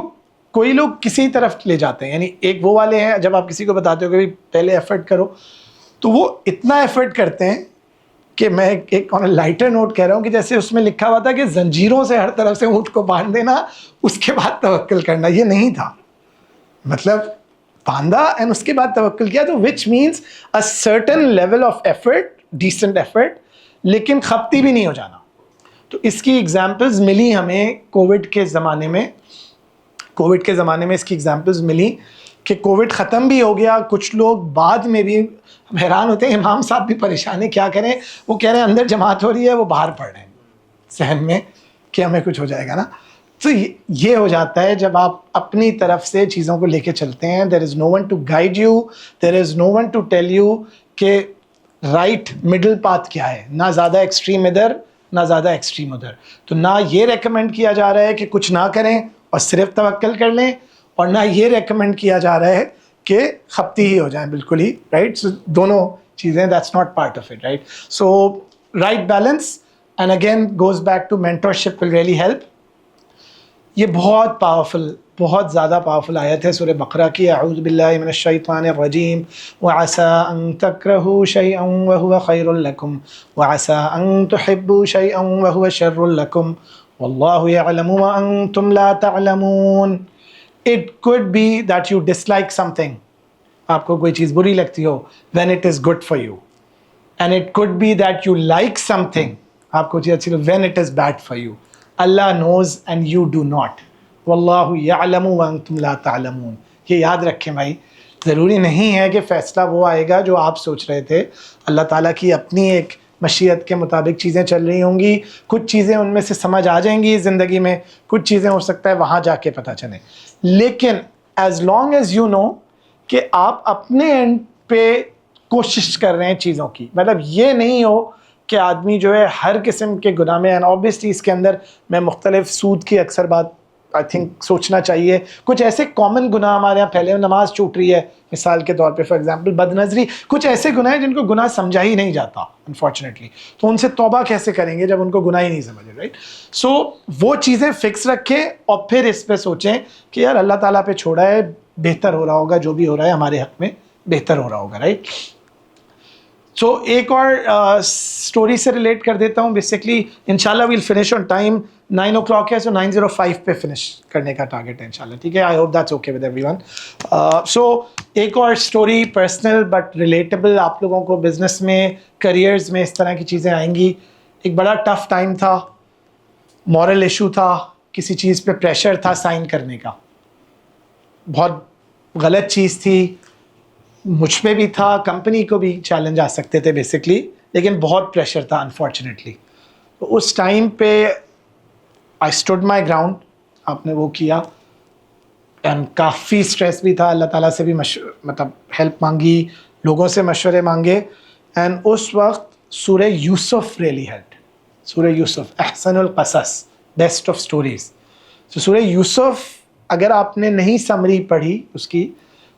Speaker 1: کوئی لوگ کسی طرف لے جاتے ہیں. یعنی ایک وہ والے ہیں جب آپ کسی کو بتاتے ہو کہ پہلے ایفرٹ کرو, تو وہ اتنا ایفرٹ کرتے ہیں کہ میں ایک لائٹر نوٹ کہہ رہا ہوں کہ جیسے اس میں لکھا ہوا تھا کہ زنجیروں سے ہر طرف سے اونٹ کو باندھ دینا, اس کے بعد توکل کرنا. یہ نہیں تھا, مطلب باندھا اینڈ اس کے بعد توکل کیا. تو which means a certain level of effort, decent effort, لیکن خپتی بھی نہیں ہو جانا. تو اس کی ایگزامپلز ملی ہمیں کووڈ کے زمانے میں. کووڈ کے زمانے میں اس کی ایگزامپلز ملی کہ کووڈ ختم بھی ہو گیا, کچھ لوگ بعد میں بھی, ہم حیران ہوتے ہیں, امام صاحب بھی پریشان ہیں, کیا کریں. وہ کہہ رہے ہیں اندر جماعت ہو رہی ہے, وہ باہر پڑھ رہے ہیں ذہن میں کہ ہمیں کچھ ہو جائے گا نا. تو یہ ہو جاتا ہے جب آپ اپنی طرف سے چیزوں کو لے کے چلتے ہیں. There is no one to guide you, there is no one to tell you کہ رائٹ مڈل پاتھ کیا ہے, نہ زیادہ ایکسٹریم ادھر نہ زیادہ ایکسٹریم ادھر. تو نہ یہ ریکمینڈ کیا جا رہا ہے کہ کچھ نہ کریں اور صرف توکل کر لیں, اور نہ یہ ریکمینڈ کیا جا رہا ہے کہ خپتی ہی ہو جائیں بالکل ہی, رائٹ. سو دونوں چیزیں, that's not part of it, right. So right balance, and again goes back to mentorship will really help. یہ بہت پاورفل, بہت زیادہ پاورفل آیت ہے سورہ بقرہ کی. اعوذ باللہ من الشیطان الرجیم وعسى ان تکرہوا شیئا وهو خیر لکم وعسى ان تحبوا شیئا وهو شر لکم واللہ یعلم وانتم لا تعلمون. It could be that you dislike something, آپ کو کوئی چیز بری لگتی ہو, when it is good for you. And it could be that you like something, آپ کو چیز اچھی لگتی when it is bad for you. Allah knows and you do not. واللہ یعلم وانتم لا تعلمون. یہ یاد رکھیں بھائی, ضروری نہیں ہے کہ فیصلہ وہ آئے گا جو آپ سوچ رہے تھے. اللہ تعالیٰ کی اپنی ایک مشیت کے مطابق چیزیں چل رہی ہوں گی. کچھ چیزیں ان میں سے سمجھ آ جائیں گی زندگی میں, کچھ چیزیں ہو سکتا ہے وہاں جا کے پتہ چلیں. لیکن as long as you know کہ آپ اپنے اینڈ پہ کوشش کر رہے ہیں چیزوں کی, مطلب یہ نہیں ہو کہ آدمی جو ہے ہر قسم کے گناہ میں, اینڈ اوبیسلی اس کے اندر میں مختلف سود کی اکثر بات آئی تھنک سوچنا چاہیے. کچھ ایسے کامن گناہ ہمارے یہاں پھیلے, نماز چھوٹ رہی ہے مثال کے طور پہ, فار ایگزامپل بد نظری, کچھ ایسے گناہ ہیں جن کو گناہ سمجھا ہی نہیں جاتا انفارچونیٹلی. تو ان سے توبہ کیسے کریں گے جب ان کو گناہ ہی نہیں سمجھے, رائٹ. سو وہ چیزیں فکس رکھیں اور پھر اس پہ سوچیں کہ یار اللہ تعالیٰ پہ چھوڑا ہے, بہتر ہو رہا ہوگا, جو بھی ہو رہا ہے ہمارے حق میں بہتر ہو رہا ہوگا, رائٹ. سو ایک اور اسٹوری سے ریلیٹ کر دیتا ہوں. بیسکلی انشاءاللہ well finish on time, 9 o'clock ہے, سو 9:05 پہ فنش کرنے کا ٹارگیٹ ہے انشاءاللہ, ٹھیک ہے. I hope that's okay with everyone. So ایک اور اسٹوری, پرسنل بٹ ریلیٹیبل, آپ لوگوں کو بزنس میں, کریئرز میں اس طرح کی چیزیں آئیں گی. ایک بڑا ٹف ٹائم تھا, مورل ایشو تھا, کسی چیز پہ پریشر تھا سائن کرنے کا, بہت غلط چیز تھی, مجھ پہ بھی تھا, کمپنی کو بھی چیلنج آ سکتے تھے بیسکلی, لیکن بہت پریشر تھا انفارچونیٹلی. تو اس ٹائم پہ آئی اسٹوڈ مائی گراؤنڈ, آپ نے وہ کیا, اینڈ کافی اسٹریس بھی تھا. اللہ تعالیٰ سے بھی مطلب ہیلپ مانگی, لوگوں سے مشورے مانگے, اینڈ اس وقت سورہ یوسف ریئلی ہیلپ. سورہ یوسف احسن القصص, بیسٹ آف اسٹوریز. تو سورہ یوسف اگر آپ نے نہیں سمری پڑھی اس کی,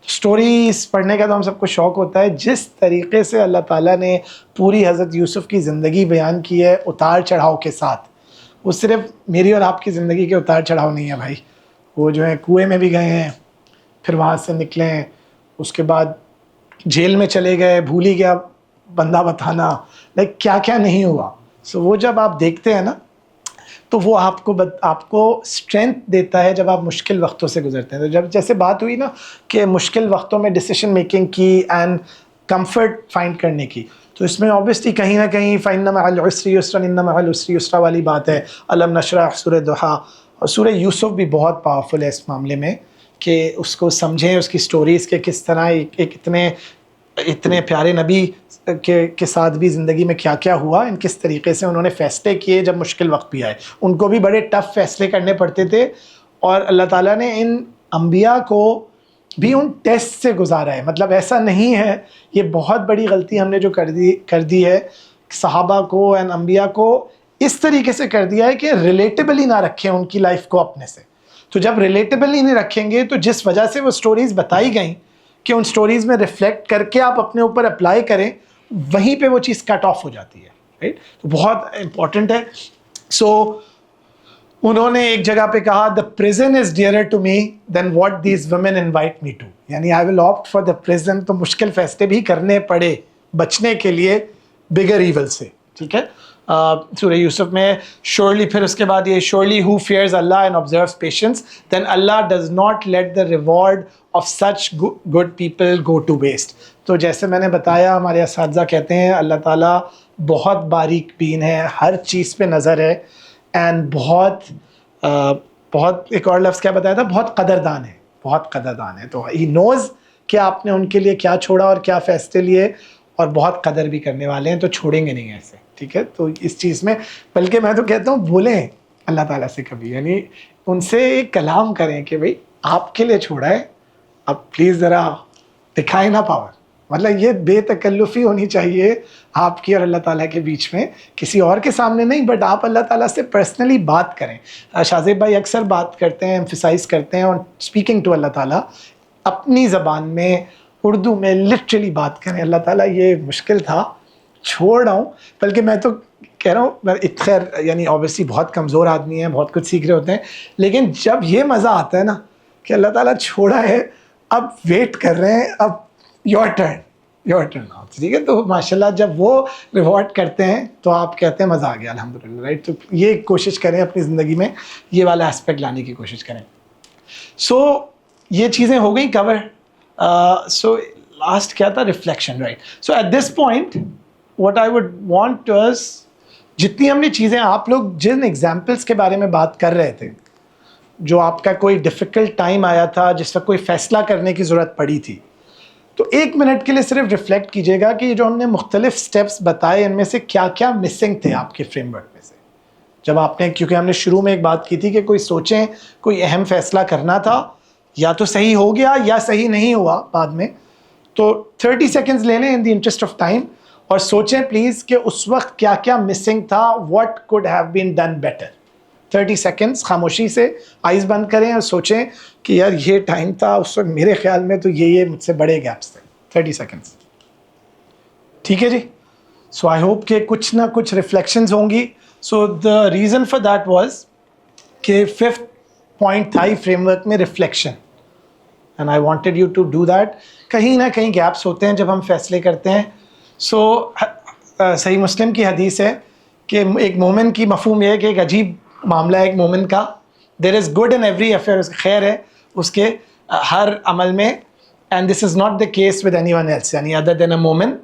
Speaker 1: اسٹوریز پڑھنے کا تو ہم سب کو شوق ہوتا ہے. جس طریقے سے اللہ تعالیٰ نے پوری حضرت یوسف کی زندگی بیان کی ہے اتار چڑھاؤ کے ساتھ, وہ صرف میری اور آپ کی زندگی کے اتار چڑھاؤ نہیں ہے بھائی. وہ جو ہے کنویں میں بھی گئے ہیں, پھر وہاں سے نکلے ہیں, اس کے بعد جیل میں چلے گئے, بھول ہی گیا بندہ بتانا, لائک کیا کیا نہیں ہوا. سو وہ جب آپ دیکھتے ہیں نا تو وہ آپ کو اسٹرینتھ دیتا ہے جب آپ مشکل وقتوں سے گزرتے ہیں. تو جب جیسے بات ہوئی نا کہ مشکل وقتوں میں ڈیسیشن میکنگ کی اینڈ کمفرٹ فائنڈ کرنے کی, تو اس میں اوبیسلی کہیں نہ کہیں فَإِنَّ مَعَ الْعُسْرِ يُسْرًا إِنَّ مَعَ الْعُسْرِ يُسْرًا والی بات ہے. علم نشرح سورہ ضحیٰ, اور سورہ یوسف بھی بہت پاورفل ہے اس معاملے میں کہ اس کو سمجھیں, اس کی سٹوریز کے کس طرح ایک اتنے پیارے نبی کے ساتھ بھی زندگی میں کیا کیا ہوا, ان کس طریقے سے انہوں نے فیصلے کیے جب مشکل وقت بھی آئے. ان کو بھی بڑے ٹف فیصلے کرنے پڑتے تھے, اور اللہ تعالیٰ نے ان انبیاء کو بھی ان ٹیسٹ سے گزارا ہے. مطلب ایسا نہیں ہے, یہ بہت بڑی غلطی ہم نے جو کر دی ہے صحابہ کو اینڈ انبیاء کو, اس طریقے سے کر دیا ہے کہ ریلیٹیبل ہی نہ رکھیں ان کی لائف کو اپنے سے. تو جب ریلیٹیبل ہی نہیں رکھیں گے تو جس وجہ سے وہ سٹوریز بتائی گئیں کہ ان سٹوریز میں ریفلیکٹ کر کے آپ اپنے اوپر اپلائی کریں, وہیں پہ وہ چیز کٹ آف ہو جاتی ہے, رائٹ. تو بہت امپورٹنٹ ہے. سو انہوں نے ایک جگہ پہ کہا the prison is dearer to me than what these women invite me to, یعنی I will opt for the prison. تو مشکل فیصلے بھی کرنے پڑے بچنے کے لیے bigger evil سے, ٹھیک ہے. سورہ یوسف میں surely, پھر اس کے بعد یہ surely who fears Allah and observes patience then Allah does not let the reward of such good people go to waste. تو جیسے میں نے بتایا, ہمارے اساتذہ کہتے ہیں اللہ تعالیٰ بہت باریک بین ہے, ہر چیز پہ نظر ہے, اینڈ بہت ایک اور لفظ کیا بتایا تھا, بہت قدردان ہے, بہت قدردان ہے. تو ہی نوز کہ آپ نے ان کے لیے کیا چھوڑا اور کیا فیصلے لیے, اور بہت قدر بھی کرنے والے ہیں, تو چھوڑیں گے نہیں ایسے, ٹھیک ہے. تو اس چیز میں بلکہ میں تو کہتا ہوں بولیں اللہ تعالیٰ سے کبھی, یعنی ان سے ایک کلام کریں کہ بھائی آپ کے لیے چھوڑا ہے, اب پلیز ذرا دکھائیں نا پاور. مطلب یہ بے تکلفی ہونی چاہیے آپ کی اور اللہ تعالیٰ کے بیچ میں, کسی اور کے سامنے نہیں, بٹ آپ اللہ تعالیٰ سے پرسنلی بات کریں. شاذیب بھائی اکثر بات کرتے ہیں, ایمفیسائز کرتے ہیں آن اسپیکنگ ٹو اللہ تعالیٰ, اپنی زبان میں اردو میں لٹرلی بات کریں. اللہ تعالیٰ یہ مشکل تھا, چھوڑ رہا ہوں. بلکہ میں تو کہہ رہا ہوں, خیر یعنی اوبیسلی بہت کمزور آدمی ہیں, بہت کچھ سیکھ رہے ہوتے ہیں, لیکن جب یہ مزہ آتا ہے نا کہ اللہ تعالیٰ چھوڑا ہے, اب ویٹ کر رہے ہیں, اب یور ٹرن ٹھیک ہے. تو ماشاءاللہ جب وہ ریوارڈ کرتے ہیں تو آپ کہتے ہیں مزہ آ گیا الحمدللہ, رائٹ. تو یہ کوشش کریں اپنی زندگی میں, یہ والا اسپیکٹ لانے کی کوشش کریں. سو یہ چیزیں ہو گئیں کور. سو لاسٹ کیا تھا, reflection, right. So at this point what I would want was, جتنی ہم نے چیزیں, آپ لوگ جن ایگزامپلس کے بارے میں بات کر رہے تھے, جو آپ کا کوئی ڈیفیکلٹ ٹائم آیا تھا جس وقت کوئی فیصلہ کرنے کی ضرورت پڑی تھی, تو ایک منٹ کے لیے صرف ریفلیکٹ کیجیے گا کہ جو ہم نے مختلف سٹیپس بتائے ان میں سے کیا کیا مسنگ تھے آپ کے فریم ورک میں سے. جب آپ نے, کیونکہ ہم نے شروع میں ایک بات کی تھی کہ کوئی سوچیں کوئی اہم فیصلہ کرنا تھا, یا تو صحیح ہو گیا یا صحیح نہیں ہوا بعد میں, تو 30 سیکنڈز لے لیں ان دی انٹرسٹ آف ٹائم, اور سوچیں پلیز کہ اس وقت کیا کیا مسنگ تھا, what could have been done better. 30 seconds خاموشی سے آئیز بند کریں اور سوچیں کہ یار یہ ٹائم تھا اس وقت میرے خیال میں تو یہ مجھ سے بڑے گیپس تھے. 30 سیکنڈز, ٹھیک ہے جی. سو آئی ہوپ کہ کچھ نہ کچھ ریفلیکشنز ہوں گی. So the reason for that was کہ 5th پوائنٹ تھا فریم ورک میں reflection, and I wanted you to do that. کہیں نہ کہیں گیپس ہوتے ہیں جب ہم فیصلے کرتے ہیں. سو صحیح مسلم کی حدیث ہے کہ ایک مومن کی مفہوم یہ ہے کہ ایک عجیب معاملہ ہے ایک مومن کا, there is good in every affair, خیر ہے اس کے ہر عمل میں, and this is not the case with anyone else, یعنی ادر دین اے مومن.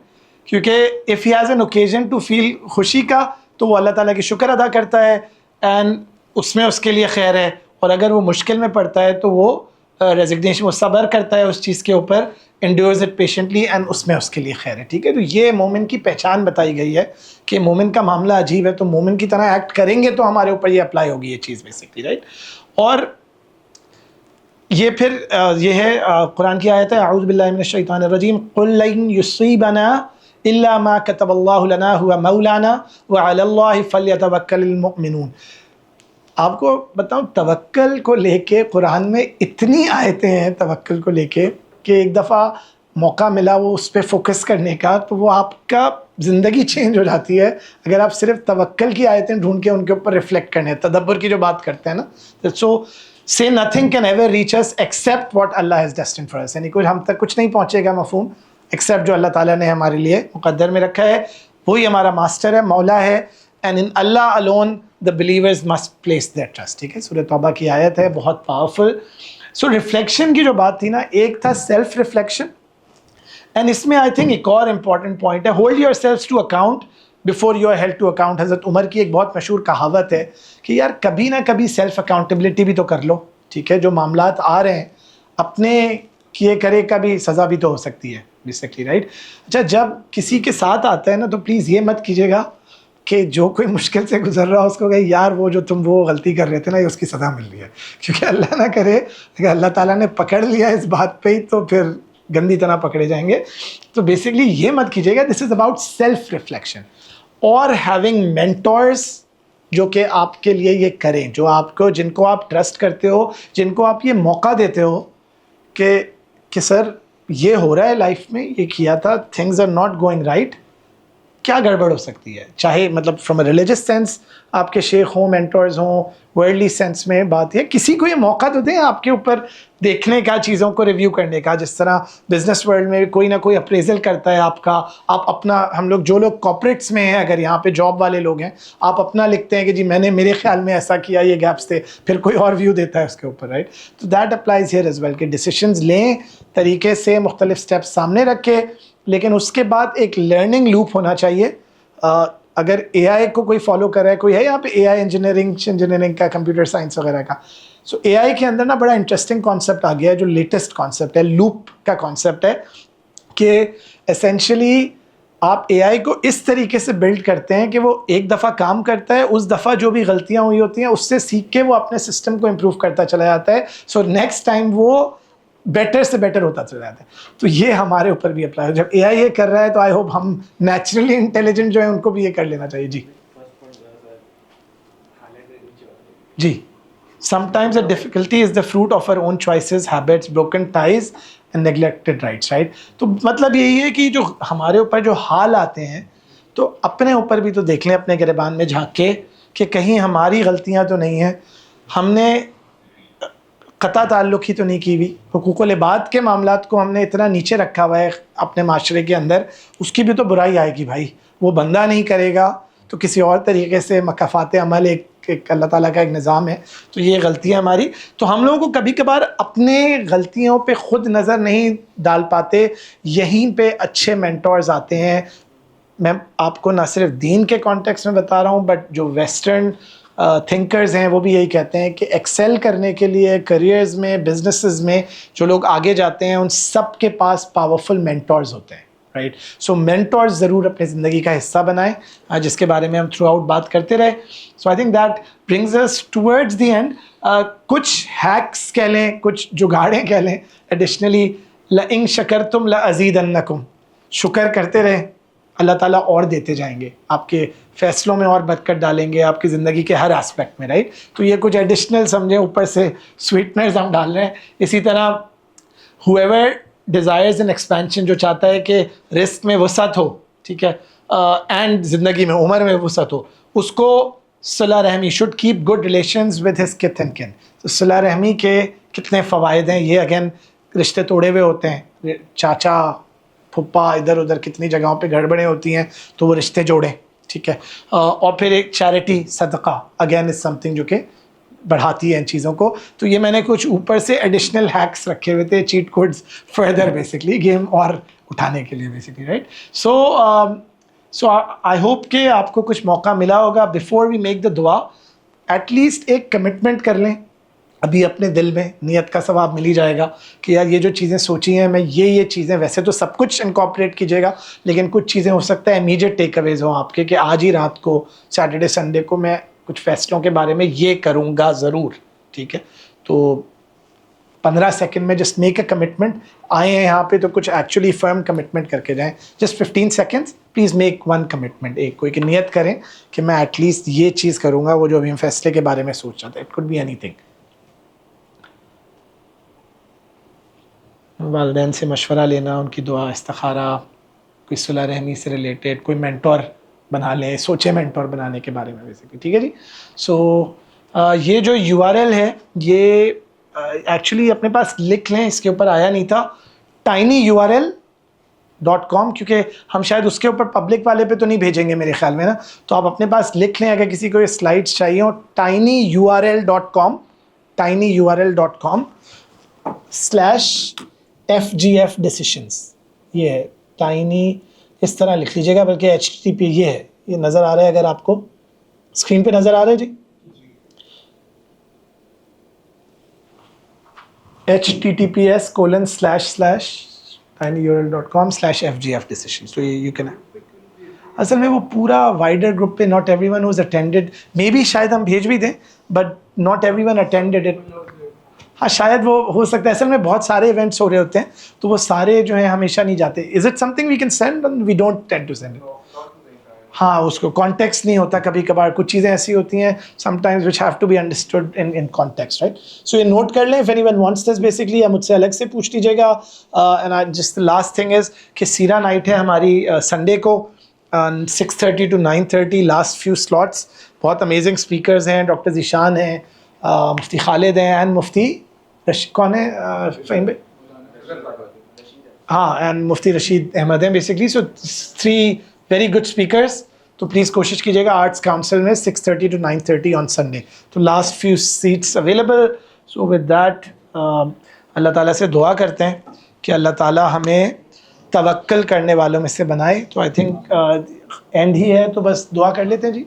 Speaker 1: کیونکہ if he has an occasion to feel خوشی کا, تو وہ اللہ تعالیٰ کی شکر ادا کرتا ہے, اینڈ اس میں اس کے لیے خیر ہے. اور اگر وہ مشکل میں پڑتا ہے تو وہ ریزگنیشن, وہ صبر کرتا ہے اس چیز کے اوپر, انڈیورز اٹ پیشنٹلی, اینڈ اس میں اس کے لیے خیر ہے, ٹھیک ہے. تو یہ مومن کی پہچان بتائی گئی ہے کہ مومن کا معاملہ عجیب ہے, تو مومن کی طرح ایکٹ کریں گے تو ہمارے اوپر یہ اپلائی ہوگی یہ چیز بیسکلی, رائٹ. اور یہ پھر یہ ہے قرآن کی آیت ہے, اعوذ باللہ من الشیطان الرجیم, قل لن یصیبنا الا ما كتب اللہ لنا هو مولانا وعلی اللہ فلیتوکل المؤمنون. آپ کو بتاؤں توکل کو لے کے قرآن میں اتنی آیتیں ہیں توکل کو لے کے کہ ایک دفعہ موقع ملا وہ اس پہ فوکس کرنے کا, تو وہ آپ کا زندگی چینج ہو جاتی ہے اگر آپ صرف توکل کی آیتیں ڈھونڈ کے ان کے اوپر ریفلیکٹ کرنے ہیں, تدبر کی جو بات کرتے ہیں نا. سو say nothing can ever reach us except what Allah has destined for us. یعنی کوئی ہم تک کچھ نہیں پہنچے گا مفہوم except جو اللہ تعالیٰ نے ہمارے لیے مقدر میں رکھا ہے. وہی ہمارا ماسٹر ہے, مولا ہے. and in Allah alone the believers must place their trust. ٹھیک ہے, سورہ توبہ کی آیت ہے, بہت پاورفل. سو ریفلیکشن کی جو بات تھی نا, ایک تھا سیلف ریفلیکشن, اینڈ اس میں آئی تھنک ایک اور امپورٹنٹ پوائنٹ ہے, hold yourself to account before you are held to account. حضرت عمر کی ایک بہت مشہور کہاوت ہے کہ یار کبھی نہ کبھی سیلف اکاؤنٹیبلٹی بھی تو کر لو. ٹھیک ہے, جو معاملات آ رہے ہیں اپنے کیے کرے کا بھی سزا بھی تو ہو سکتی ہے بیسکلی, رائٹ. اچھا, جب کسی کے ساتھ آتا ہے نا تو پلیز یہ مت کیجیے گا کہ جو کوئی مشکل سے گزر رہا ہو اس کو کہ یار وہ جو تم وہ غلطی کر رہے تھے نا یہ اس کی سزا مل رہی ہے, کیونکہ اللہ نہ کرے اگر اللہ تعالیٰ نے پکڑ لیا اس بات پہ ہی تو پھر گندی طرح پکڑے جائیں گے. تو بیسکلی یہ مت کیجیے گا. دس از اباؤٹ سیلف ریفلیکشن اور ہیونگ مینٹورس جو کہ آپ کے لیے یہ کریں, جو آپ کو, جن کو آپ ٹرسٹ کرتے ہو, جن کو آپ یہ موقع دیتے ہو کہ سر یہ ہو رہا ہے لائف میں, یہ کیا تھا, things are not going right, کیا گڑبڑ ہو سکتی ہے. چاہے مطلب فرام اے ریلیجس سینس آپ کے شیخ ہوں, مینٹورز ہوں, ورلڈلی سینس میں بات ہے, کسی کو یہ موقع تو دیں آپ کے اوپر دیکھنے کا, چیزوں کو ریویو کرنے کا. جس طرح بزنس ورلڈ میں کوئی نہ کوئی اپریزل کرتا ہے آپ کا, آپ اپنا, ہم لوگ جو لوگ کارپوریٹس میں ہیں, اگر یہاں پہ جاب والے لوگ ہیں, آپ اپنا لکھتے ہیں کہ جی میں نے, میرے خیال میں ایسا کیا, یہ گیپس تھے, پھر کوئی اور ویو دیتا ہے اس کے اوپر, رائٹ. تو that applies here as well کہ ڈیسیشنز لیں طریقے سے, مختلف اسٹیپس سامنے رکھے, لیکن اس کے بعد ایک لرننگ لوپ ہونا چاہیے. اگر اے آئی کو کوئی فالو کر رہا ہے, کوئی ہے یہاں پہ اے آئی انجینئرنگ کا, کمپیوٹر سائنس وغیرہ کا, سو اے آئی کے اندر نا بڑا انٹرسٹنگ کانسیپٹ آ گیا ہے, جو لیٹسٹ کانسیپٹ ہے, لوپ کا کانسیپٹ ہے, کہ اسینشلی آپ اے آئی کو اس طریقے سے بلڈ کرتے ہیں کہ وہ ایک دفعہ کام کرتا ہے, اس دفعہ جو بھی غلطیاں ہوئی ہوتی ہیں اس سے سیکھ کے وہ اپنے سسٹم کو امپروو کرتا چلا جاتا ہے. سو نیکسٹ ٹائم وہ بیٹر سے بیٹر ہوتا چلا جاتا ہے. تو یہ ہمارے اوپر بھی اپلائی ہے. جب اے آئی یہ کر رہا ہے تو آئی ہوپ ہم نیچرلی انٹیلیجنٹ جو ہیں ان کو بھی یہ کر لینا چاہیے. جی sometimes the difficulty is the fruit of our own choices, habits, broken ties and neglected rights, right. تو مطلب یہی ہے کہ جو ہمارے اوپر جو حال آتے ہیں تو اپنے اوپر بھی تو دیکھ لیں, اپنے گریبان میں جھانک کے کہ کہیں ہماری غلطیاں تو نہیں ہیں, ہم نے قطع تعلق ہی تو نہیں کی ہوئی, حقوق العباد کے معاملات کو ہم نے اتنا نیچے رکھا ہوا ہے اپنے معاشرے کے اندر, اس کی بھی تو برائی آئے گی بھائی. وہ بندہ نہیں کرے گا تو کسی اور طریقے سے مکافات عمل, ایک اللہ تعالیٰ کا ایک نظام ہے. تو یہ غلطیاں ہماری, تو ہم لوگوں کو کبھی کبھار اپنے غلطیوں پہ خود نظر نہیں ڈال پاتے, یہیں پہ اچھے مینٹورز آتے ہیں. میں آپ کو نہ صرف دین کے کانٹیکس میں بتا رہا ہوں, بٹ جو ویسٹرن تھنکرز ہیں وہ بھی یہی کہتے ہیں کہ ایکسیل کرنے کے لیے کریئرز میں, بزنسز میں جو لوگ آگے جاتے ہیں ان سب کے پاس پاورفل مینٹورز ہوتے ہیں, رائٹ. سو مینٹورز ضرور اپنی زندگی کا حصہ بنائیں, جس کے بارے میں ہم تھرو آؤٹ بات کرتے رہے. So I think that brings us towards the end. کچھ ہیکس کہہ لیں, کچھ جگاڑیں کہہ لیں ایڈیشنلی. لَإِن شَكَرْتُمْ لَأَزِيدَنَّكُمْ, شکر کرتے رہیں, اللہ تعالیٰ اور دیتے جائیں گے, آپ کے فیصلوں میں اور برکت ڈالیں گے, آپ کی زندگی کے ہر اسپیکٹ میں, رائٹ. تو یہ کچھ ایڈیشنل سمجھیں, اوپر سے سویٹنرز ہم ڈال رہے ہیں. اسی طرح whoever desires an expansion, جو چاہتا ہے کہ رزق میں وسعت ہو, ٹھیک ہے, اینڈ زندگی میں عمر میں وسعت ہو, اس کو صلہ رحمی, should keep good relations with his kith and kin. تو صلہ رحمی کے کتنے فوائد ہیں, یہ اگین رشتے توڑے ہوئے ہوتے ہیں, چاچا پھپھا ادھر ادھر کتنی جگہوں پہ گڑبڑیں ہوتی ہیں, تو وہ رشتے جوڑیں, ٹھیک ہے. اور پھر ایک چیریٹی, صدقہ, اگین از سم تھنگ جو کہ بڑھاتی ہے ان چیزوں کو. تو یہ میں نے کچھ اوپر سے ایڈیشنل ہیکس رکھے ہوئے تھے, chat codes further basically game اور اٹھانے کے لیے basically, right. So I hope کہ آپ کو کچھ موقع ملا ہوگا. بیفور وی میک دا دعا, ایٹ لیسٹ ایک کمٹمنٹ کر لیں ابھی اپنے دل میں, نیت کا ثواب مل ہی جائے گا کہ یار یہ جو چیزیں سوچی ہیں میں, یہ چیزیں, ویسے تو سب کچھ انکارپوریٹ کیجیے گا, لیکن کچھ چیزیں ہو سکتا ہے امیجیٹ ٹیک اویز ہوں آپ کے, کہ آج ہی رات کو, سیٹرڈے سنڈے کو میں کچھ فیصلوں کے بارے میں یہ کروں گا ضرور, ٹھیک ہے. تو 15 سیکنڈ میں جسٹ میک اے کمٹمنٹ. آئے ہیں یہاں پہ تو کچھ ایکچولی فرم کمٹمنٹ کر کے جائیں. Just 15 seconds please make one commitment, ایک کوئی کہ نیت کریں کہ میں ایٹ لیسٹ یہ چیز کروں گا, وہ جو ابھی ہم فیصلے کے بارے میں سوچ رہا تھا. It could be anything. والدین سے مشورہ لینا, ان کی دعا, استخارہ, کوئی صلہ رحمی سے ریلیٹڈ, کوئی مینٹور بنا لیں, سوچے مینٹور بنانے کے بارے میں بیسکلی, ٹھیک ہے جی. سو یہ جو URL ہے یہ ایکچولی اپنے پاس لکھ لیں, اس کے اوپر آیا نہیں تھا, tinyurl.com, کیونکہ ہم شاید اس کے اوپر پبلک والے پہ تو نہیں بھیجیں گے میرے خیال میں نا, تو آپ اپنے پاس لکھ لیں اگر کسی کو یہ سلائڈس چاہیے ہو, tinyurl.com, tinyurl.com/FGF decisions. یہ ہے tiny, اس طرح لکھ لیجیے گا, بلکہ HTTP یہ ہے, یہ نظر آ رہا ہے اگر آپ کو اسکرین پہ نظر آ رہا ہے جی, https://tinyurl.com/FGF decisions. So you can, اصل میں وہ پورا وائڈر گروپ پہ not everyone was attended, maybe شاید ہم بھیج بھی دیں but not everyone attended it. ہاں شاید وہ ہو سکتا ہے, اصل میں بہت سارے ایونٹس ہو رہے ہوتے ہیں تو وہ سارے جو ہیں ہمیشہ نہیں جاتے. Is it something we can send? We don't tend to send it. ہاں اس کو کانٹیکسٹ نہیں ہوتا, کبھی کبھار کچھ چیزیں ایسی ہوتی ہیں sometimes which have to be understood in context, right? So یہ نوٹ کر لیں, if anyone wants this basically, یا مجھ سے الگ سے پوچھ لیجیے گا. And just the last thing is کہ سیرا نائٹ ہے ہماری سنڈے کو 6:30 to 9:30, last few slots. بہت امیزنگ اسپیکرز ہیں, ڈاکٹر ذیشان ہیں, مفتی خالد ہیں, اینڈ مفتی کون ہے فہیم بھائی, ہاں, اینڈ مفتی رشید احمد ہیں basically. So 3 very good speakers. تو پلیز کوشش کیجیے گا آرٹس کاؤنسل میں 6:30 to 9:30 آن سنڈے. تو last few seats available. So with that اللہ تعالیٰ سے دعا کرتے ہیں کہ اللہ تعالیٰ ہمیں توکل کرنے والوں میں سے بنائے. تو آئی تھنک اینڈ ہی ہے, تو بس دعا کر لیتے ہیں جی.